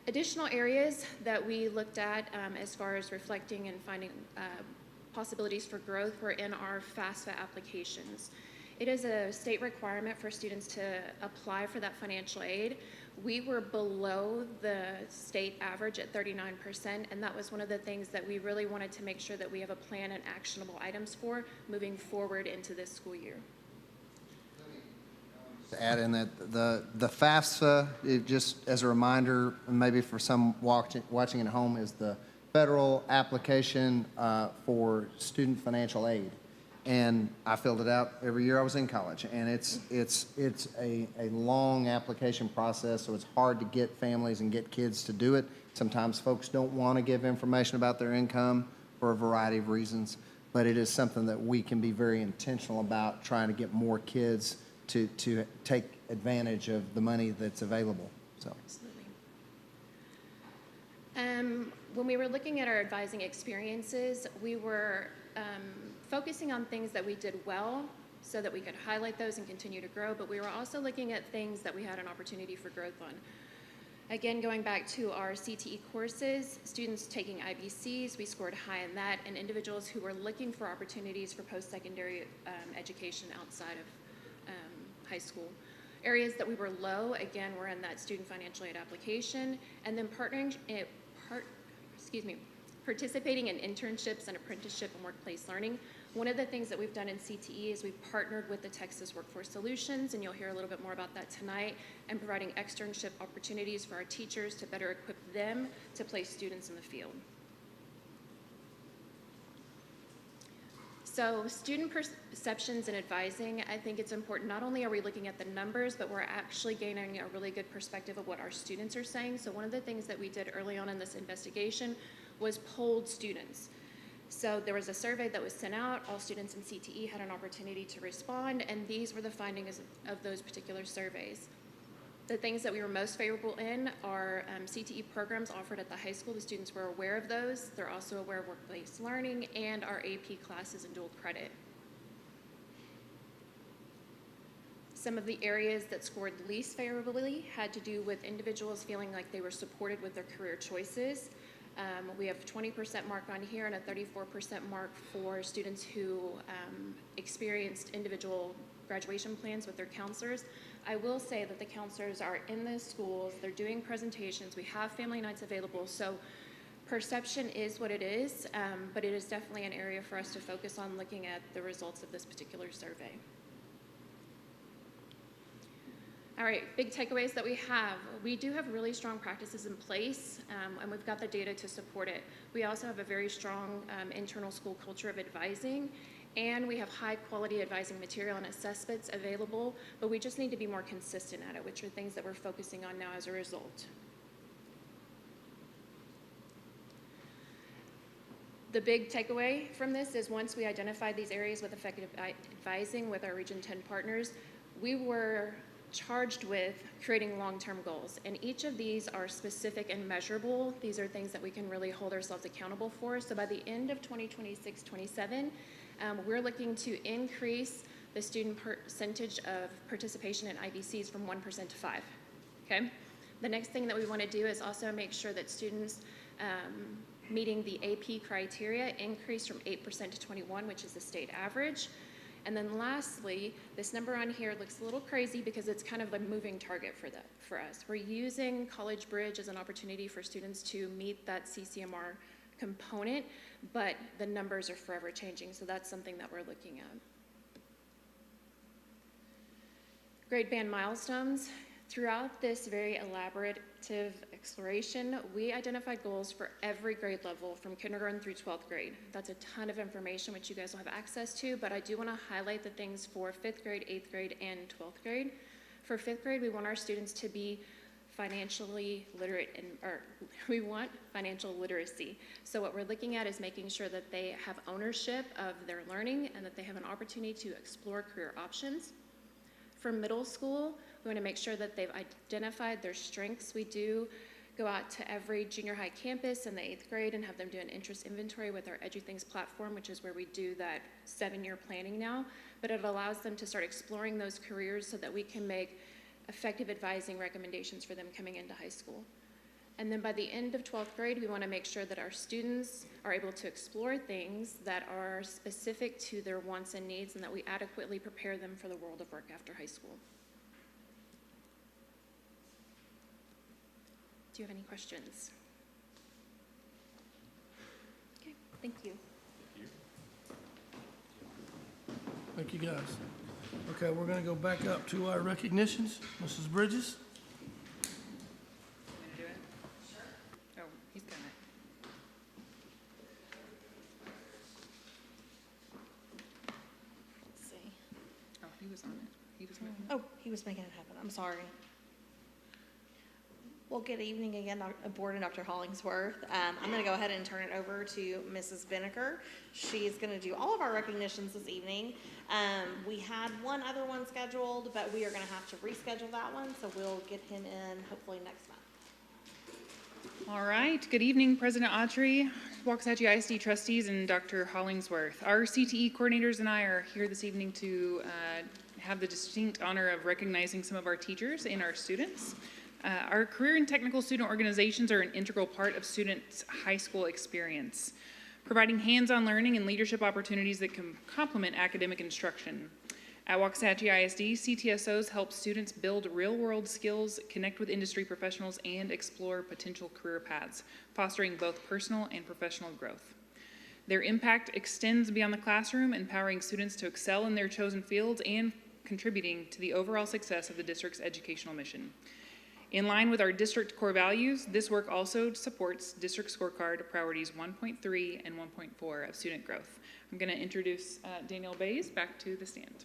Additional areas that we looked at as far as reflecting and finding possibilities for growth were in our FAFSA applications. It is a state requirement for students to apply for that financial aid. We were below the state average at 39%, and that was one of the things that we really wanted to make sure that we have a plan and actionable items for moving forward into this school year. To add in that the FAFSA, it just as a reminder, and maybe for some watching at home, is the federal application for student financial aid. And I filled it out every year I was in college, and it's a long application process, so it's hard to get families and get kids to do it. Sometimes folks don't want to give information about their income for a variety of reasons, but it is something that we can be very intentional about trying to get more kids to take advantage of the money that's available. So. Absolutely. When we were looking at our advising experiences, we were focusing on things that we did well so that we could highlight those and continue to grow, but we were also looking at things that we had an opportunity for growth on. Again, going back to our CTE courses, students taking IBCs, we scored high in that, and individuals who were looking for opportunities for post-secondary education outside of high school. Areas that we were low, again, were in that student financial aid application, and then participating in internships and apprenticeship and workplace learning. One of the things that we've done in CTE is we've partnered with the Texas Workforce Solutions, and you'll hear a little bit more about that tonight, and providing externship opportunities for our teachers to better equip them to place students in the field. So student perceptions and advising, I think it's important. Not only are we looking at the numbers, but we're actually gaining a really good perspective of what our students are saying. So one of the things that we did early on in this investigation was polled students. So there was a survey that was sent out. All students in CTE had an opportunity to respond, and these were the findings of those particular surveys. The things that we were most favorable in are CTE programs offered at the high school. The students were aware of those. They're also aware of workplace learning and our AP classes and dual credit. Some of the areas that scored least favorably had to do with individuals feeling like they were supported with their career choices. We have a 20% mark on here and a 34% mark for students who experienced individual graduation plans with their counselors. I will say that the counselors are in the schools, they're doing presentations, we have family nights available, so perception is what it is, but it is definitely an area for us to focus on looking at the results of this particular survey. All right, big takeaways that we have. We do have really strong practices in place, and we've got the data to support it. We also have a very strong internal school culture of advising, and we have high-quality advising material and assessments available, but we just need to be more consistent at it, which are things that we're focusing on now as a result. The big takeaway from this is once we identified these areas with effective advising with our Region 10 partners, we were charged with creating long-term goals. And each of these are specific and measurable. These are things that we can really hold ourselves accountable for. So by the end of 2026-27, we're looking to increase the student percentage of participation in IBCs from 1% to 5%, okay? The next thing that we want to do is also make sure that students meeting the AP criteria increase from 8% to 21%, which is the state average. And then lastly, this number on here looks a little crazy because it's kind of a moving target for us. We're using College Bridge as an opportunity for students to meet that CCMR component, but the numbers are forever changing, so that's something that we're looking at. Grade band milestones. Throughout this very elaborative exploration, we identified goals for every grade level from kindergarten through 12th grade. That's a ton of information which you guys will have access to, but I do want to highlight the things for 5th grade, 8th grade, and 12th grade. For 5th grade, we want our students to be financially literate, we want financial literacy. So what we're looking at is making sure that they have ownership of their learning and that they have an opportunity to explore career options. For middle school, we want to make sure that they've identified their strengths. We do go out to every junior high campus in the 8th grade and have them do an interest inventory with our EduThings platform, which is where we do that 7-year planning now. But it allows them to start exploring those careers so that we can make effective advising recommendations for them coming into high school. And then by the end of 12th grade, we want to make sure that our students are able to explore things that are specific to their wants and needs and that we adequately prepare them for the world of work after high school. Do you have any questions? Okay, thank you. Thank you, guys. Okay, we're gonna go back up to our recognitions. Mrs. Bridges? Do it? Sure. Oh, he's done it. Let's see. Oh, he was on it. He was making it. Oh, he was making it happen. I'm sorry. Well, good evening again, Board and Dr. Hollingsworth. I'm going to go ahead and turn it over to Mrs. Binnicker. She's going to do all of our recognitions this evening. We had one other one scheduled, but we are going to have to reschedule that one, so we'll get him in hopefully next month. All right. Good evening, President Autry, Waxahachie ISD trustees, and Dr. Hollingsworth. Our CTE coordinators and I are here this evening to have the distinct honor of recognizing some of our teachers and our students. Our career and technical student organizations are an integral part of students' high school experience, providing hands-on learning and leadership opportunities that can complement academic instruction. At Waxahachie ISD, CTSOs help students build real-world skills, connect with industry professionals, and explore potential career paths, fostering both personal and professional growth. Their impact extends beyond the classroom, empowering students to excel in their chosen fields and contributing to the overall success of the district's educational mission. In line with our district core values, this work also supports district scorecard priorities 1.3 and 1.4 of student growth. I'm going to introduce Danielle Bays back to the stand.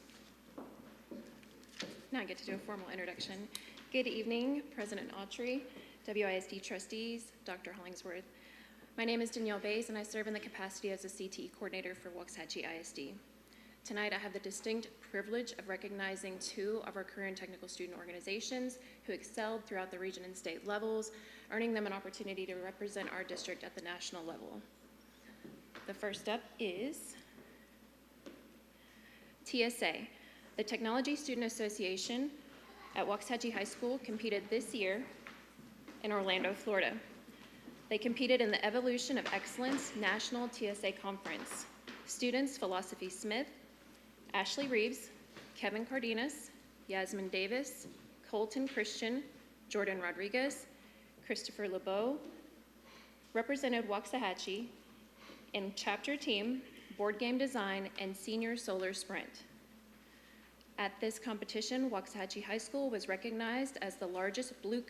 Now I get to do a formal introduction. Good evening, President Autry, WISD trustees, Dr. Hollingsworth. My name is Danielle Bays, and I serve in the capacity as a CTE coordinator for Waxahachie ISD. Tonight, I have the distinct privilege of recognizing 2 of our career and technical student organizations who excelled throughout the region and state levels, earning them an opportunity to represent our district at the national level. The first up is TSA. The Technology Student Association at Waxahachie High School competed this year in Orlando, Florida. They competed in the Evolution of Excellence National TSA Conference. Students Philosophy Smith, Ashley Reeves, Kevin Cardenas, Yasmin Davis, Colton Christian, Jordan Rodriguez, Christopher LeBeau represented Waxahachie in chapter team, board game design, and senior solar sprint. At this competition, Waxahachie High School was recognized as the largest blue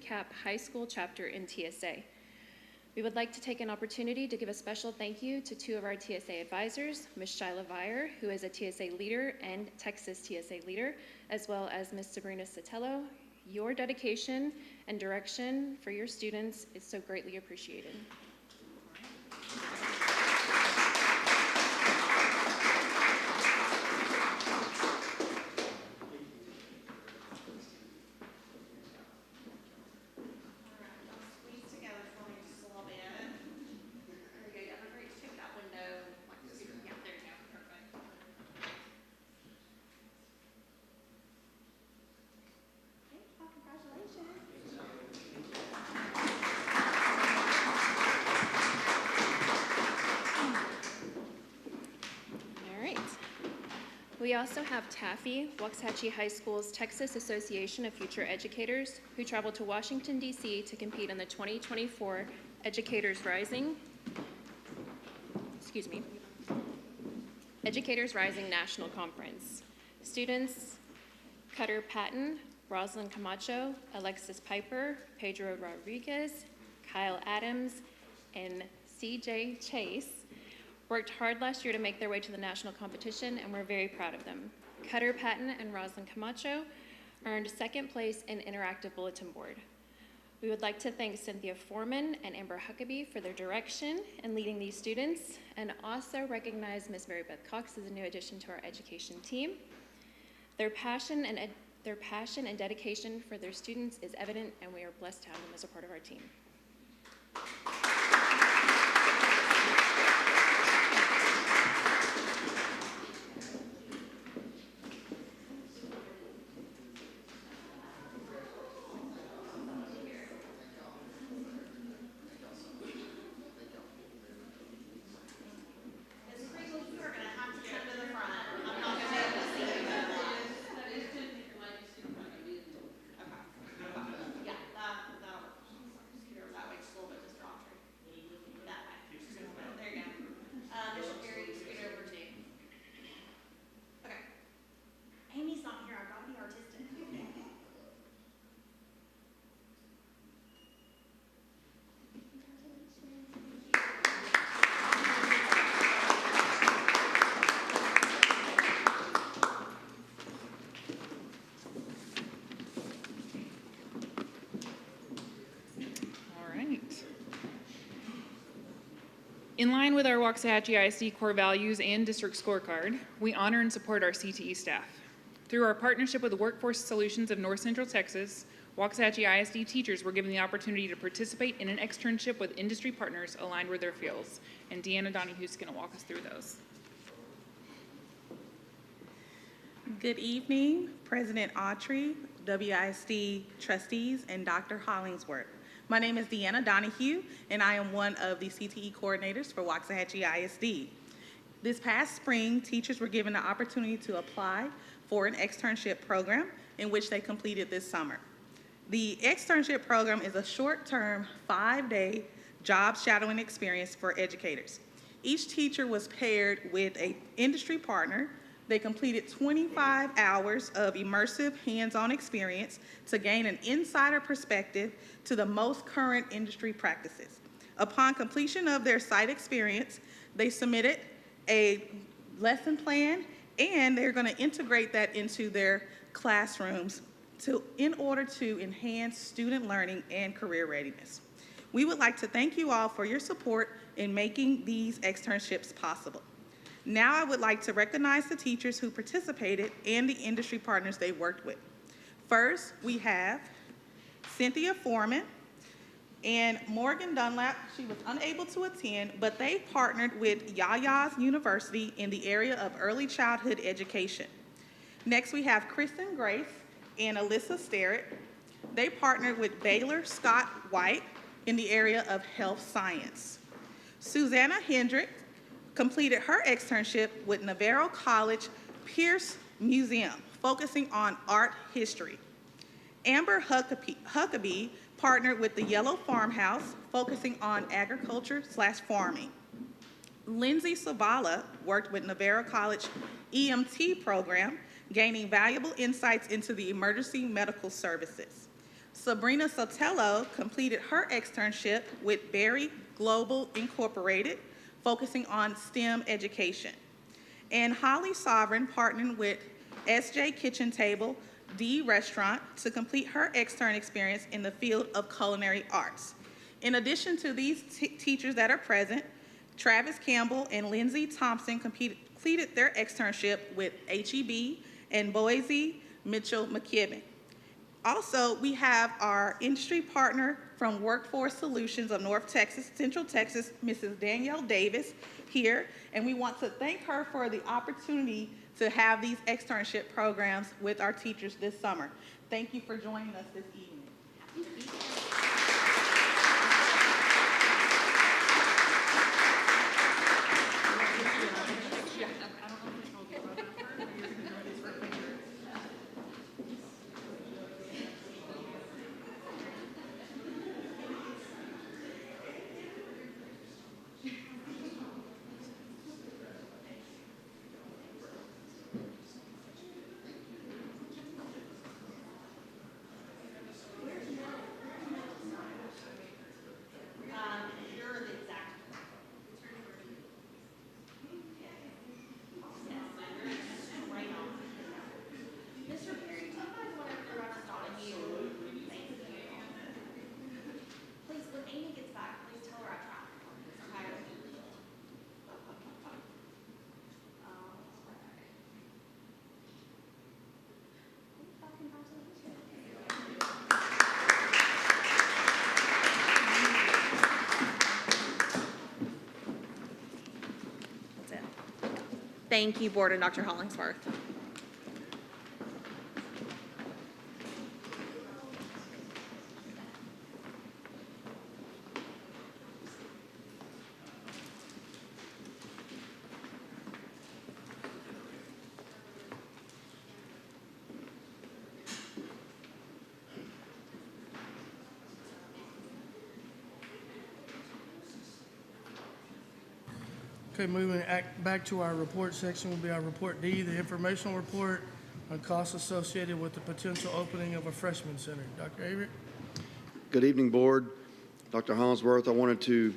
cap high school chapter in TSA. We would like to take an opportunity to give a special thank you to two of our TSA advisors, Ms. Shyla Vire, who is a TSA leader and Texas TSA leader, as well as Ms. Sabrina Sotelo. Your dedication and direction for your students is so greatly appreciated. We also have Taffy, Waxahachie High School's Texas Association of Future Educators, who traveled to Washington, D.C. to compete in the 2024 Educators Rising National Conference. Students Cutter Patton, Rosalind Camacho, Alexis Piper, Pedro Rodriguez, Kyle Adams, and C.J. Chase worked hard last year to make their way to the national competition, and we're very proud of them. Cutter Patton and Rosalind Camacho earned second place in Interactive Bulletin Board. We would like to thank Cynthia Foreman and Amber Huckabee for their direction in leading these students, and also recognize Ms. Mary Beth Cox as a new addition to our education team. Their passion and dedication for their students is evident, and we are blessed to have them as a part of our team. In line with our Waxahachie ISD core values and district scorecard, we honor and support our CTE staff. Through our partnership with the Workforce Solutions of North Central Texas, Waxahachie ISD teachers were given the opportunity to participate in an externship with industry partners aligned with their fields. And Deanna Donahue is going to walk us through those. Good evening, President Autry, WISD trustees, and Dr. Hollingsworth. My name is Deanna Donahue, and I am one of the CTE coordinators for Waxahachie ISD. This past spring, teachers were given the opportunity to apply for an externship program in which they completed this summer. The externship program is a short-term, 5-day job shadowing experience for educators. Each teacher was paired with an industry partner. They completed 25 hours of immersive hands-on experience to gain an insider perspective to the most current industry practices. Upon completion of their site experience, they submitted a lesson plan, and they're going to integrate that into their classrooms in order to enhance student learning and career readiness. We would like to thank you all for your support in making these externships possible. Now I would like to recognize the teachers who participated and the industry partners they worked with. First, we have Cynthia Foreman and Morgan Dunlap. She was unable to attend, but they partnered with Yaya's University in the area of early childhood education. Next, we have Kristen Grace and Alyssa Sterrett. They partnered with Baylor Scott White in the area of health science. Susanna Hendrick completed her externship with Navarro College Pierce Museum, focusing on art history. Amber Huckabee partnered with the Yellow Farmhouse, focusing on agriculture/farming. Lindsay Savala worked with Navarro College EMT program, gaining valuable insights into the emergency medical services. Sabrina Sotelo completed her externship with Berry Global Incorporated, focusing on STEM education. And Holly Sovereign partnered with SJ Kitchen Table D Restaurant to complete her extern experience in the field of culinary arts. In addition to these teachers that are present, Travis Campbell and Lindsay Thompson completed their externship with HEB and Boise Mitchell McKibben. Also, we have our industry partner from Workforce Solutions of North Texas, Central Texas, Mrs. Danielle Davis here, and we want to thank her for the opportunity to have these externship programs with our teachers this summer. Thank you for joining us this evening. Thank you, Board and Dr. Hollingsworth. Okay, moving back to our report section will be our Report D, the informational report on costs associated with the potential opening of a freshman center. Dr. Avery? Good evening, Board. Dr. Hollingsworth, I wanted to,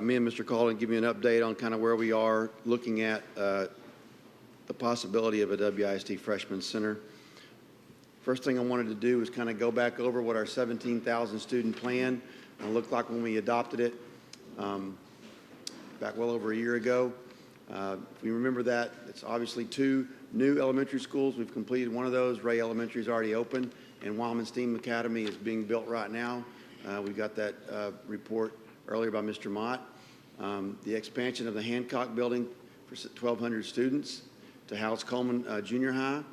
me and Mr. Calden, give you an update on kind of where we are looking at the possibility of a WISD freshman center. First thing I wanted to do is kind of go back over what our 17,000 student plan looked like when we adopted it. Back well over a year ago. If you remember that, it's obviously 2 new elementary schools. We've completed one of those. Ray Elementary is already open, and Wyoming STEAM Academy is being built right now. We got that report earlier by Mr. Mott. The expansion of the Hancock building for 1,200 students to house Coleman Junior High,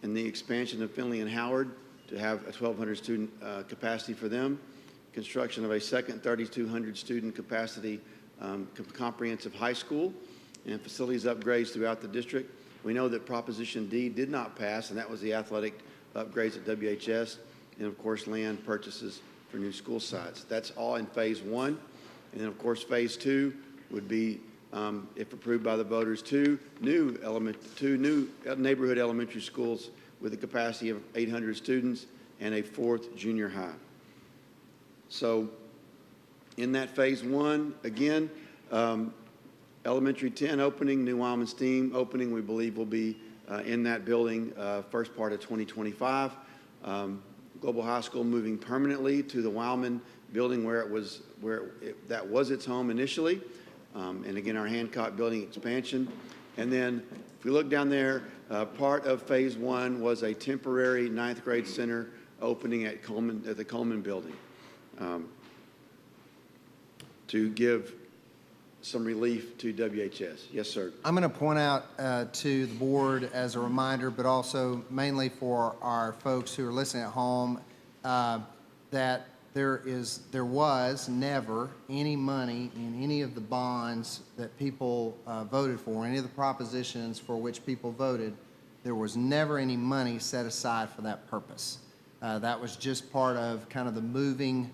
and the expansion of Finley and Howard to have a 1,200 student capacity for them. Construction of a second 3,200 student capacity comprehensive high school, and facilities upgrades throughout the district. We know that Proposition D did not pass, and that was the athletic upgrades at WHS, and of course land purchases for new school sites. That's all in Phase 1. And then of course Phase 2 would be, if approved by the voters, 2 new neighborhood elementary schools with a capacity of 800 students and a 4th junior high. So in that Phase 1, again, Elementary 10 opening, New Wyoming STEAM opening, we believe will be in that building first part of 2025. Global High School moving permanently to the Wyoming building that was its home initially. And again, our Hancock building expansion. And then if we look down there, part of Phase 1 was a temporary 9th grade center opening at the Coleman building. To give some relief to WHS. Yes, sir. I'm going to point out to the board as a reminder, but also mainly for our folks who are listening at home, that there was never any money in any of the bonds that people voted for, any of the propositions for which people voted. There was never any money set aside for that purpose. That was just part of kind of the moving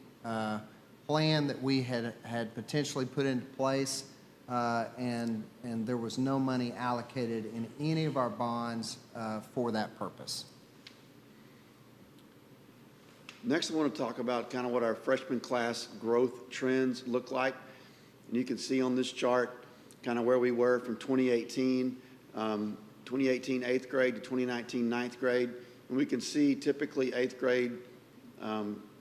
plan that we had potentially put into place. and there was no money allocated in any of our bonds for that purpose. Next, I want to talk about kind of what our freshman class growth trends look like. And you can see on this chart kind of where we were from 2018 8th grade to 2019 9th grade. And we can see typically 8th grade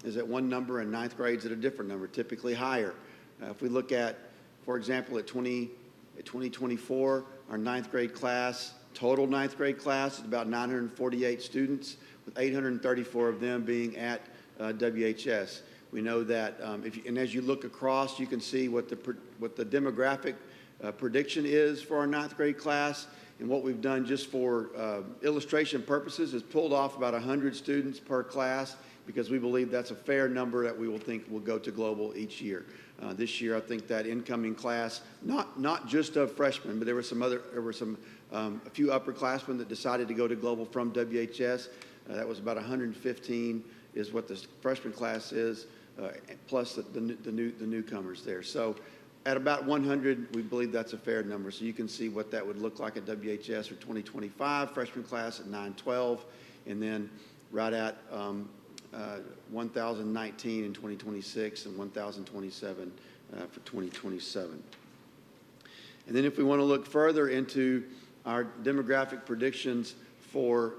is at one number and 9th grade is at a different number, typically higher. If we look at, for example, at 2024, our 9th grade class, total 9th grade class is about 948 students, with 834 of them being at WHS. We know that, and as you look across, you can see what the demographic prediction is for our 9th grade class. And what we've done just for illustration purposes is pulled off about 100 students per class, because we believe that's a fair number that we will think will go to global each year. This year, I think that incoming class, not just of freshmen, but there were a few upperclassmen that decided to go to global from WHS. That was about 115 is what the freshman class is, plus the newcomers there. So at about 100, we believe that's a fair number. So you can see what that would look like at WHS for 2025, freshman class at 912, and then right at 1,019 in 2026 and 1,027 for 2027. And then if we want to look further into our demographic predictions for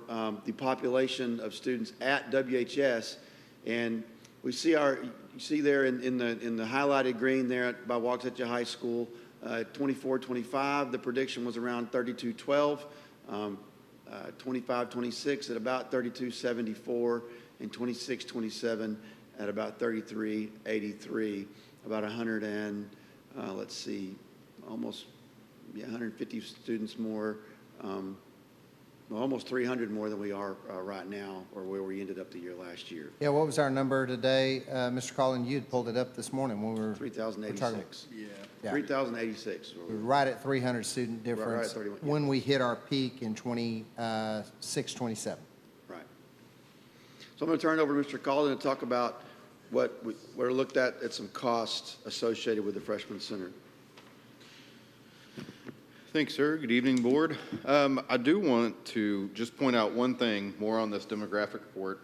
the population of students at WHS, and we see you see there in the highlighted green there by Waxahachie High School, 24-25, the prediction was around 3212, 25-26 at about 3274, and 26-27 at about 3383, about 100 and let's see, almost 150 students more. Almost 300 more than we are right now, or where we ended up the year last year. Yeah, what was our number today? Mr. Collin, you had pulled it up this morning when we were 3,086. Yeah. 3,086. We were right at 300 student difference Right at 31, yeah. when we hit our peak in 26, 27. Right. So I'm going to turn it over to Mr. Collin to talk about what we're looked at some costs associated with the Freshman Center. Thanks, sir. Good evening, board. I do want to just point out one thing more on this demographic report.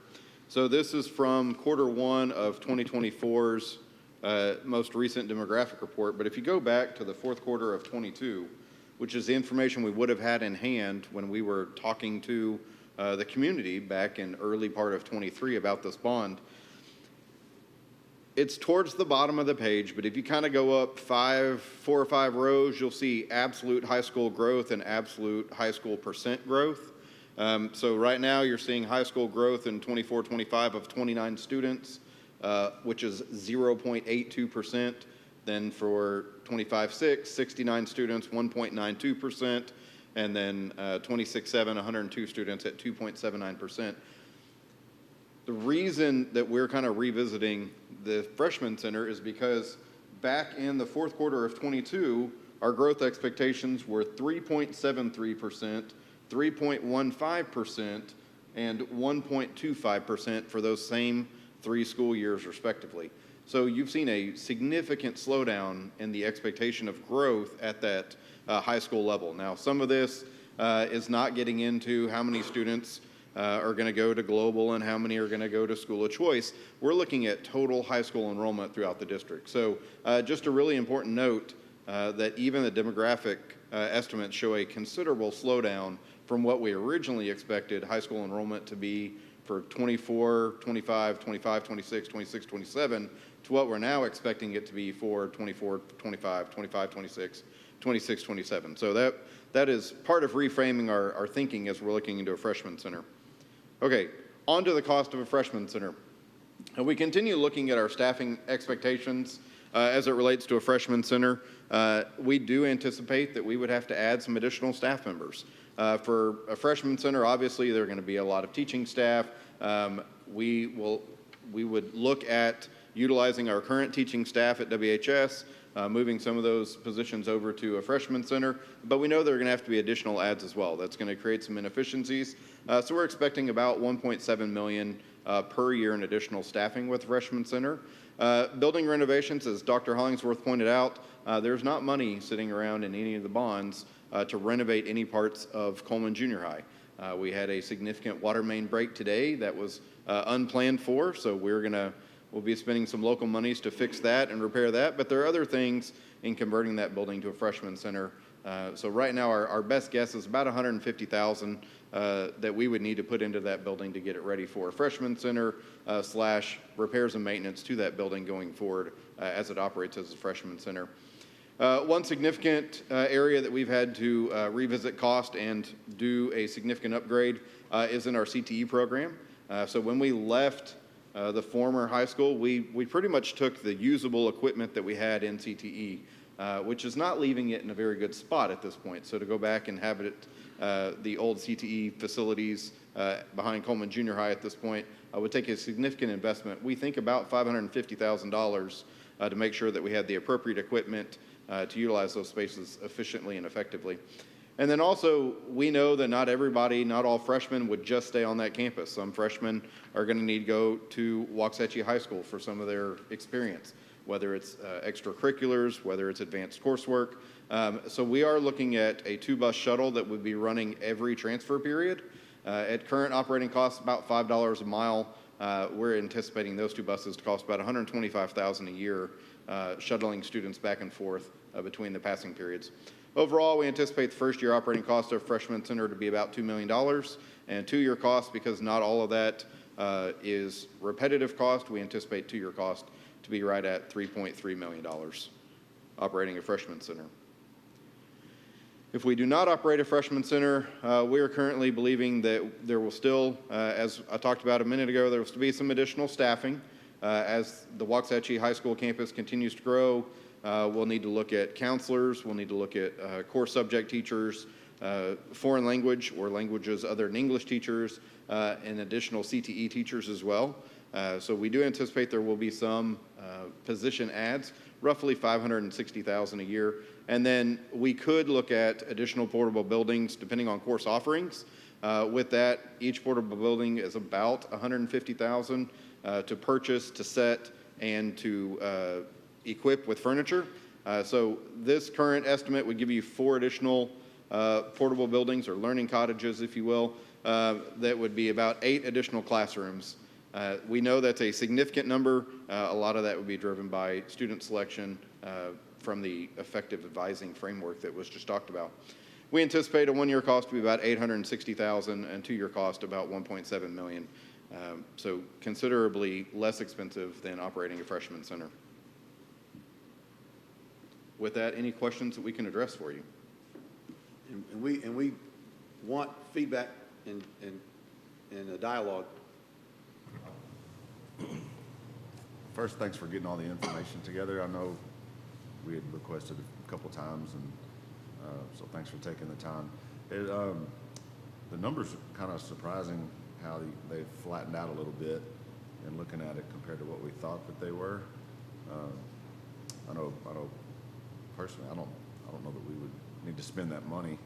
So this is from Q1 of 2024's most recent demographic report. But if you go back to the Q4 of 22, which is the information we would have had in hand when we were talking to the community back in early part of 23 about this bond, it's towards the bottom of the page, but if you kind of go up 4 or 5 rows, you'll see absolute high school growth and absolute high school percent growth. So right now you're seeing high school growth in 24-25 of 29 students, which is 0.82%. Then for 25-6, 69 students, 1.92%. And then 26-7, 102 students at 2.79%. The reason that we're kind of revisiting the Freshman Center is because back in the Q4 of 22, our growth expectations were 3.73%, 3.15%, and 1.25% for those same 3 school years respectively. So you've seen a significant slowdown in the expectation of growth at that high school level. Now, some of this is not getting into how many students are going to go to global and how many are going to go to school of choice. We're looking at total high school enrollment throughout the district. So just a really important note that even the demographic estimates show a considerable slowdown from what we originally expected high school enrollment to be for 24, 25, 25, 26, 26, 27 to what we're now expecting it to be for 24, 25, 25, 26, 26, 27. So that is part of reframing our thinking as we're looking into a freshman center. Okay, on to the cost of a freshman center. And we continue looking at our staffing expectations as it relates to a freshman center. We do anticipate that we would have to add some additional staff members. For a freshman center, obviously, there are going to be a lot of teaching staff. We would look at utilizing our current teaching staff at WHS, moving some of those positions over to a freshman center, but we know there are going to have to be additional adds as well. That's going to create some inefficiencies. So we're expecting about $1.7 million per year in additional staffing with freshman center. Building renovations, as Dr. Hollingsworth pointed out, there's not money sitting around in any of the bonds to renovate any parts of Coleman Junior High. We had a significant water main break today that was unplanned for, so we'll be spending some local monies to fix that and repair that. But there are other things in converting that building to a freshman center. So right now, our best guess is about $150,000 that we would need to put into that building to get it ready for a freshman center slash repairs and maintenance to that building going forward as it operates as a freshman center. One significant area that we've had to revisit cost and do a significant upgrade is in our CTE program. So when we left the former high school, we pretty much took the usable equipment that we had in CTE, which is not leaving it in a very good spot at this point. So to go back and have it the old CTE facilities behind Coleman Junior High at this point would take a significant investment. We think about $550,000 to make sure that we had the appropriate equipment to utilize those spaces efficiently and effectively. And then also, we know that not everybody, not all freshmen would just stay on that campus. Some freshmen are going to need to go to Waxahachie High School for some of their experience, whether it's extracurriculars, whether it's advanced coursework. So we are looking at a 2-bus shuttle that would be running every transfer period. At current operating costs, about $5 a mile. We're anticipating those 2 buses to cost about $125,000 a year, shuttling students back and forth between the passing periods. Overall, we anticipate the first-year operating cost of freshman center to be about $2 million, and 2-year cost, because not all of that is repetitive cost, we anticipate 2-year cost to be right at $3.3 million operating a freshman center. If we do not operate a freshman center, we are currently believing that there will still, as I talked about a minute ago, there will still be some additional staffing. As the Waxahachie High School campus continues to grow, we'll need to look at counselors, we'll need to look at core subject teachers, foreign language or languages other than English teachers, and additional CTE teachers as well. So we do anticipate there will be some position adds, roughly $560,000 a year. And then we could look at additional portable buildings depending on course offerings. With that, each portable building is about $150,000 to purchase, to set, and to equip with furniture. So this current estimate would give you 4 additional portable buildings, or learning cottages, if you will, that would be about 8 additional classrooms. We know that's a significant number. A lot of that would be driven by student selection from the effective advising framework that was just talked about. We anticipate a 1-year cost to be about $860,000 and 2-year cost about $1.7 million. So considerably less expensive than operating a freshman center. With that, any questions that we can address for you? And we want feedback and a dialogue. First, thanks for getting all the information together. I know we had requested a couple times, and so thanks for taking the time. The numbers are kind of surprising how they've flattened out a little bit, and looking at it compared to what we thought that they were. I know personally, I don't know that we would need to spend that money.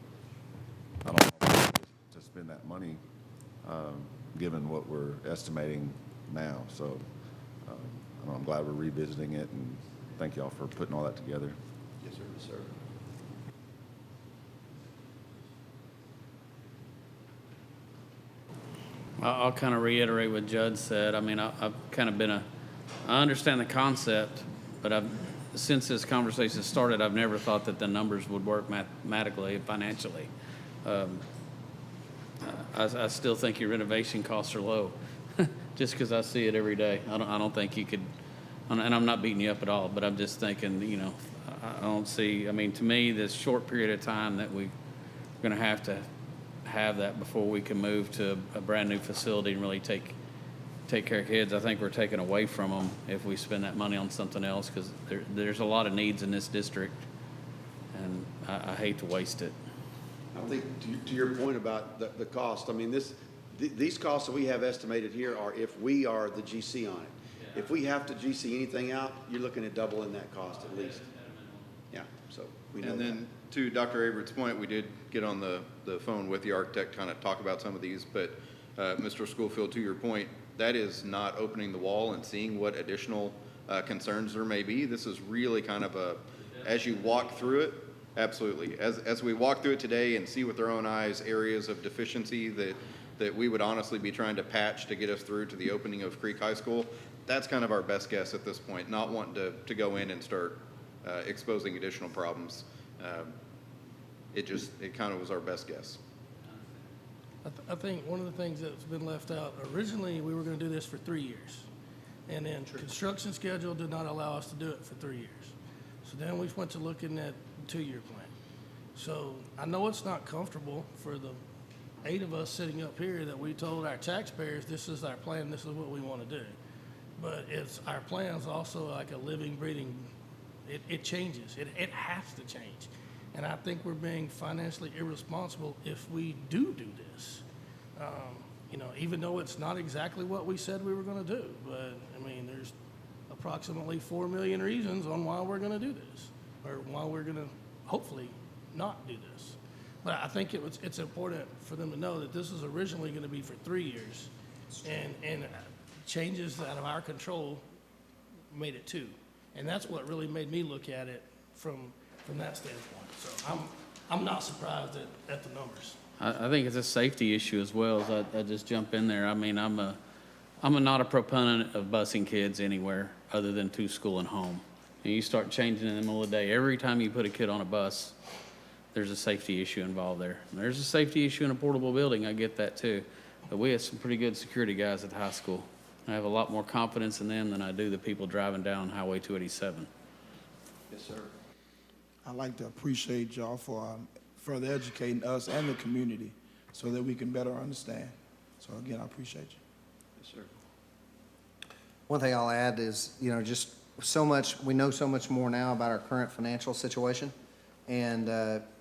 I don't know if we need to spend that money given what we're estimating now. So I'm glad we're revisiting it, and thank y'all for putting all that together. Yes, sir. Yes, sir. I'll kind of reiterate what Judd said. I mean, I've kind of I understand the concept, but since this conversation started, I've never thought that the numbers would work mathematically, financially. I still think your renovation costs are low, just because I see it every day. I don't think you could, and I'm not beating you up at all, but I'm just thinking, I don't see, I mean, to me, this short period of time that we're going to have that before we can move to a brand new facility and really take care of kids, I think we're taking away from them if we spend that money on something else, because there's a lot of needs in this district, and I hate to waste it. I think to your point about the cost, I mean, these costs that we have estimated here are if we are the GC on it. Yeah. If we have to GC anything out, you're looking at doubling that cost at least. Yeah, so we know that. And then to Dr. Averett's point, we did get on the phone with the architect, kind of talk about some of these, but Mr. Schofield, to your point, that is not opening the wall and seeing what additional concerns there may be. This is really kind of as you walk through it, absolutely. As we walk through it today and see with our own eyes areas of deficiency that we would honestly be trying to patch to get us through to the opening of Creek High School, that's kind of our best guess at this point, not wanting to go in and start exposing additional problems. It kind of was our best guess. I think one of the things that's been left out, originally, we were gonna do this for 3 years. And then construction schedule did not allow us to do it for 3 years. So then we went to looking at a 2-year plan. So I know it's not comfortable for the 8 of us sitting up here that we told our taxpayers, this is our plan, this is what we wanna do. But it's, our plan's also like a living, breathing, it changes, it has to change. And I think we're being financially irresponsible if we do this. You know, even though it's not exactly what we said we were gonna do, but I mean, there's approximately 4 million reasons on why we're gonna do this, or why we're gonna hopefully not do this. But I think it's important for them to know that this is originally gonna be for 3 years, and changes out of our control made it 2. And that's what really made me look at it from that standpoint. So I'm not surprised at the numbers. I think it's a safety issue as well, as I just jump in there. I mean, I'm not a proponent of busing kids anywhere other than to school and home. And you start changing in the middle of the day, every time you put a kid on a bus, there's a safety issue involved there. And there's a safety issue in a portable building, I get that too. But we have some pretty good security guys at the high school. I have a lot more confidence in them than I do the people driving down Highway 287. Yes, sir. I'd like to appreciate y'all for further educating us and the community so that we can better understand. So again, I appreciate you. Yes, sir. One thing I'll add is, you know, just so much, we know so much more now about our current financial situation. And,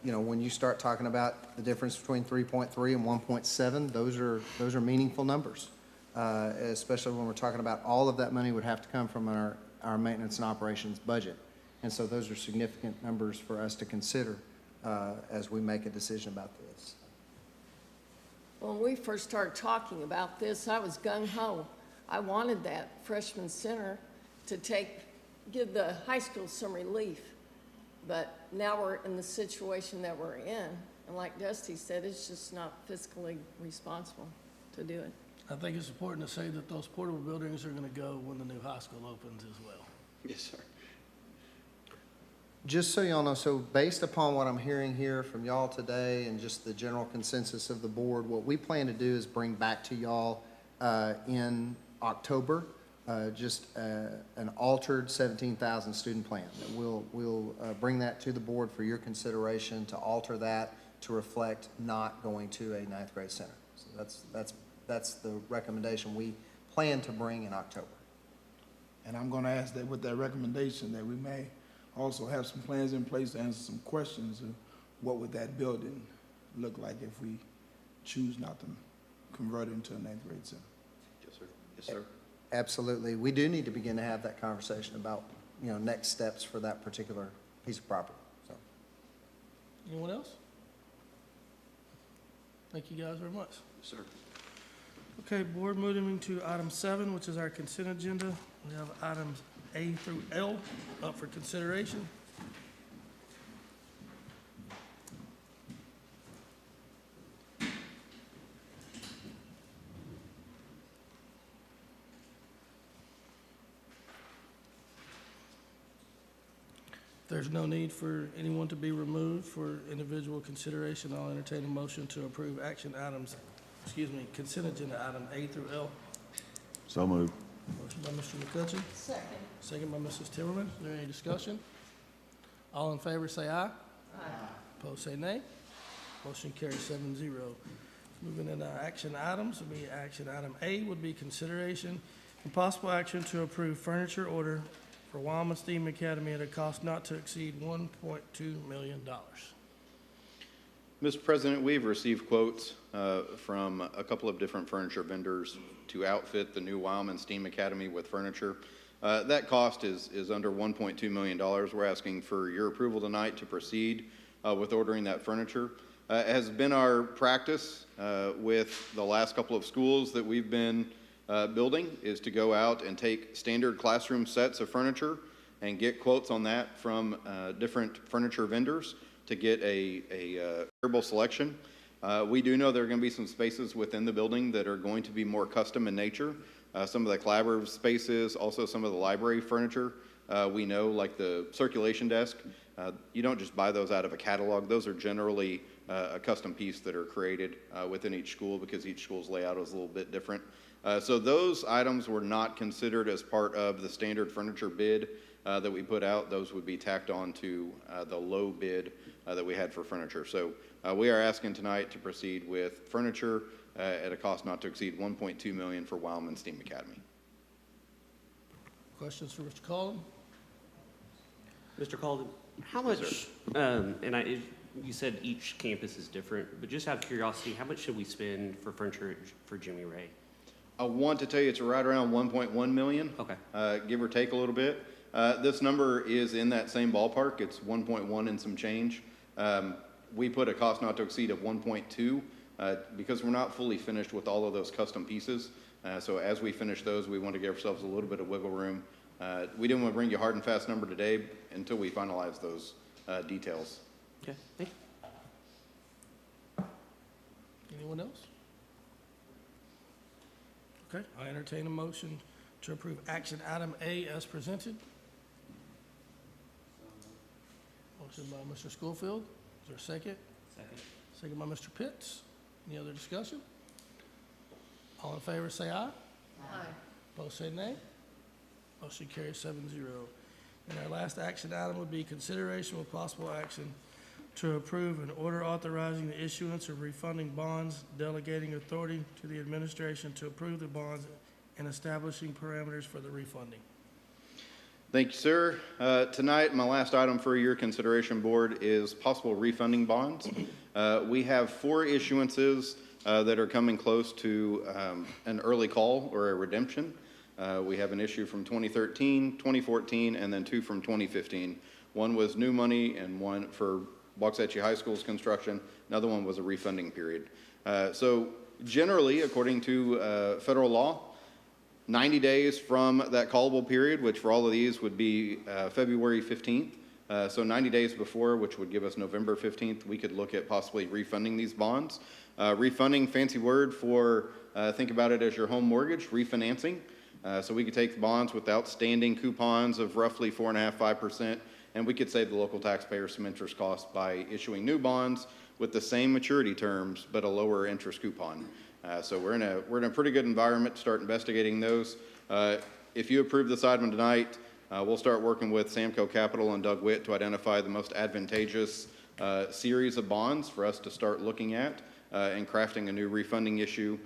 you know, when you start talking about the difference between 3.3 and 1.7, those are meaningful numbers, especially when we're talking about all of that money would have to come from our maintenance and operations budget. And so those are significant numbers for us to consider as we make a decision about this. When we first started talking about this, I was gung-ho. I wanted that freshman center to give the high school some relief. But now we're in the situation that we're in. And like Dusty said, it's just not fiscally responsible to do it. I think it's important to say that those portable buildings are gonna go when the new high school opens as well. Yes, sir. Just so y'all know, so based upon what I'm hearing here from y'all today and just the general consensus of the board, what we plan to do is bring back to y'all in October an altered 17,000 student plan. We'll bring that to the board for your consideration to alter that to reflect not going to a 9th grade center. So that's the recommendation we plan to bring in October. And I'm gonna ask that with that recommendation that we may also have some plans in place to answer some questions of what would that building look like if we choose not to convert it into a 9th grade center. Yes, sir. Yes, sir. Absolutely. We do need to begin to have that conversation about, you know, next steps for that particular piece of property. So, Anyone else? Thank you guys very much. Yes, sir. Okay, board, moving to item 7, which is our consent agenda. We have items A through L up for consideration. There's no need for anyone to be removed for individual consideration. I'll entertain a motion to approve consent agenda item A through L. So moved. Motion by Mr. McCutcheon. Second. Second by Mrs. Timmerman. Is there any discussion? All in favor say aye. Aye. Opposed say nay. Motion carries 7-0. Moving into our action items, would be action item A would be consideration and possible action to approve furniture order for Wyoming Steam Academy at a cost not to exceed $1.2 million. Mr. President, we've received quotes from a couple of different furniture vendors to outfit the new Wyoming Steam Academy with furniture. That cost is under $1.2 million. We're asking for your approval tonight to proceed with ordering that furniture. It has been our practice with the last couple of schools that we've been building is to go out and take standard classroom sets of furniture and get quotes on that from different furniture vendors to get a variable selection. We do know there are going to be some spaces within the building that are going to be more custom in nature. Some of the collaborative spaces, also some of the library furniture. We know, like the circulation desk, you don't just buy those out of a catalog. Those are generally a custom piece that are created within each school because each school's layout is a little bit different. So those items were not considered as part of the standard furniture bid that we put out. Those would be tacked on to the low bid that we had for furniture. So we are asking tonight to proceed with furniture at a cost not to exceed $1.2 million for Wildman STEAM Academy. Questions for Mr. Collin? Mr. Calden, how much, you said each campus is different, but just out of curiosity, how much should we spend for furniture for Jimmy Ray? I want to tell you it's right around 1.1 million. Okay. Give or take a little bit. This number is in that same ballpark. It's 1.1 and some change. We put a cost not to exceed of 1.2 because we're not fully finished with all of those custom pieces. So as we finish those, we want to give ourselves a little bit of wiggle room. We didn't want to bring you a hard and fast number today until we finalize those details. Okay, thank you. Anyone else? Okay, I entertain a motion to approve action item A as presented. Motion by Mr. Schofield. Is there a second? Second. Second by Mr. Pitts. Any other discussion? All in favor, say aye. Aye. Opposed, say nay. Motion carries 7-0. And our last action item would be consideration with possible action to approve an order authorizing the issuance of refunding bonds, delegating authority to the administration to approve the bonds, and establishing parameters for the refunding. Thank you, sir. Tonight, my last item for your consideration, board, is possible refunding bonds. We have 4 issuances that are coming close to an early call or a redemption. We have an issue from 2013, 2014, and then 2 from 2015. One was new money and one for Waxahachie High School's construction. Another one was a refunding period. So generally, according to federal law, 90 days from that callable period, which for all of these would be February 15th. So 90 days before, which would give us November 15th, we could look at possibly refunding these bonds. Refunding, fancy word for, think about it as your home mortgage, refinancing. So we could take the bonds with outstanding coupons of roughly 4.5%, 5%, and we could save the local taxpayer some interest costs by issuing new bonds with the same maturity terms, but a lower interest coupon. So we're in a pretty good environment to start investigating those. If you approve this item tonight, we'll start working with Samco Capital and Doug Witt to identify the most advantageous series of bonds for us to start looking at and crafting a new refunding issue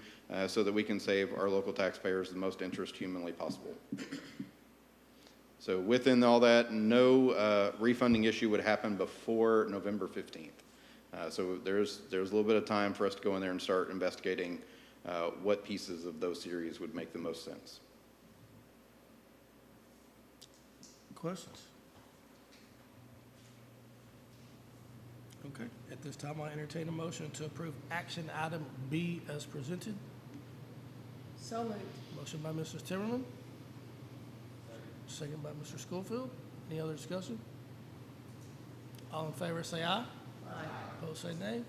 so that we can save our local taxpayers the most interest humanly possible. So within all that, no refunding issue would happen before November 15th. So there's a little bit of time for us to go in there and start investigating what pieces of those series would make the most sense. Questions? Okay, at this time, I entertain a motion to approve action item B as presented. So moved. Motion by Mrs. Timmerman. Second by Mr. Schofield. Any other discussion? All in favor, say aye. Aye. Opposed, say nay.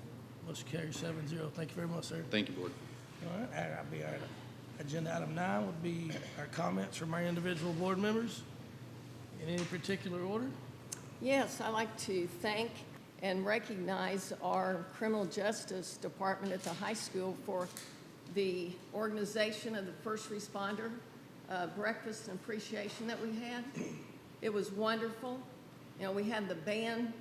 Motion carries 7-0. Thank you very much, sir. Thank you, board. All right, that'll be our agenda item 9 would be our comments from our individual board members. In any particular order? Yes, I'd like to thank and recognize our criminal justice department at the high school for the organization of the first responder breakfast and appreciation that we had. It was wonderful. You know, we had the band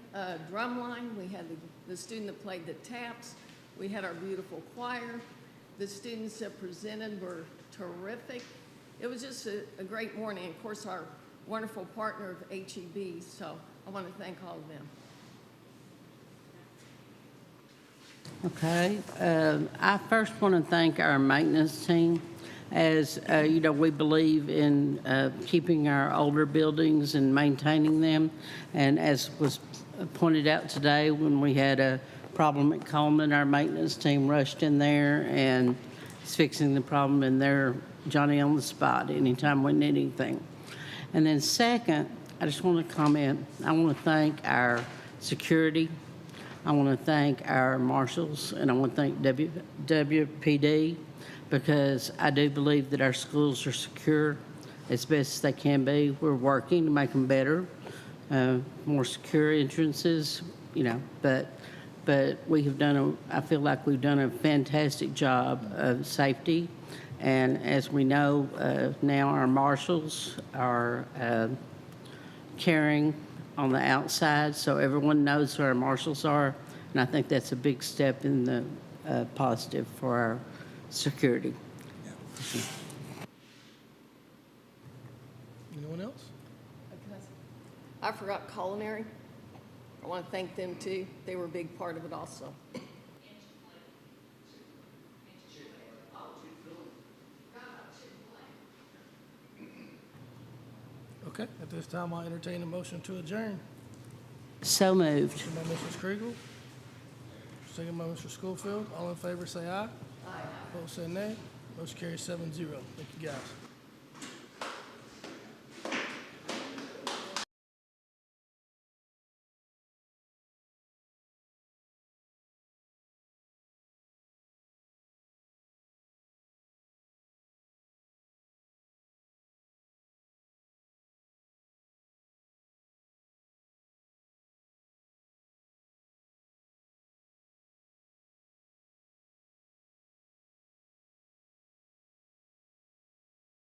drum line, we had the student that played the taps, we had our beautiful choir. The students that presented were terrific. It was just a great morning. Of course, our wonderful partner of HEB, so I want to thank all of them. Okay, I first want to thank our maintenance team. As you know, we believe in keeping our older buildings and maintaining them. And as was pointed out today, when we had a problem at Coleman, our maintenance team rushed in there and is fixing the problem in their Johnny on the spot anytime we need anything. And then second, I just want to comment, I want to thank our security, I want to thank our marshals, and I want to thank WPD, because I do believe that our schools are secure as best as they can be. We're working to make them better, more secure entrances, you know, but we have done I feel like we've done a fantastic job of safety. And as we know, now our marshals are carrying on the outside, so everyone knows who our marshals are. And I think that's a big step in the positive for our security. Anyone else? I forgot culinary. I want to thank them too. They were a big part of it also. Okay, at this time, I'll entertain a motion to adjourn. So moved. Motion by Mrs. Kriegel, second by Mr. Schofield. All in favor, say aye. Aye. Opposed, say nay. Motion carries 7-0. Thank you, guys.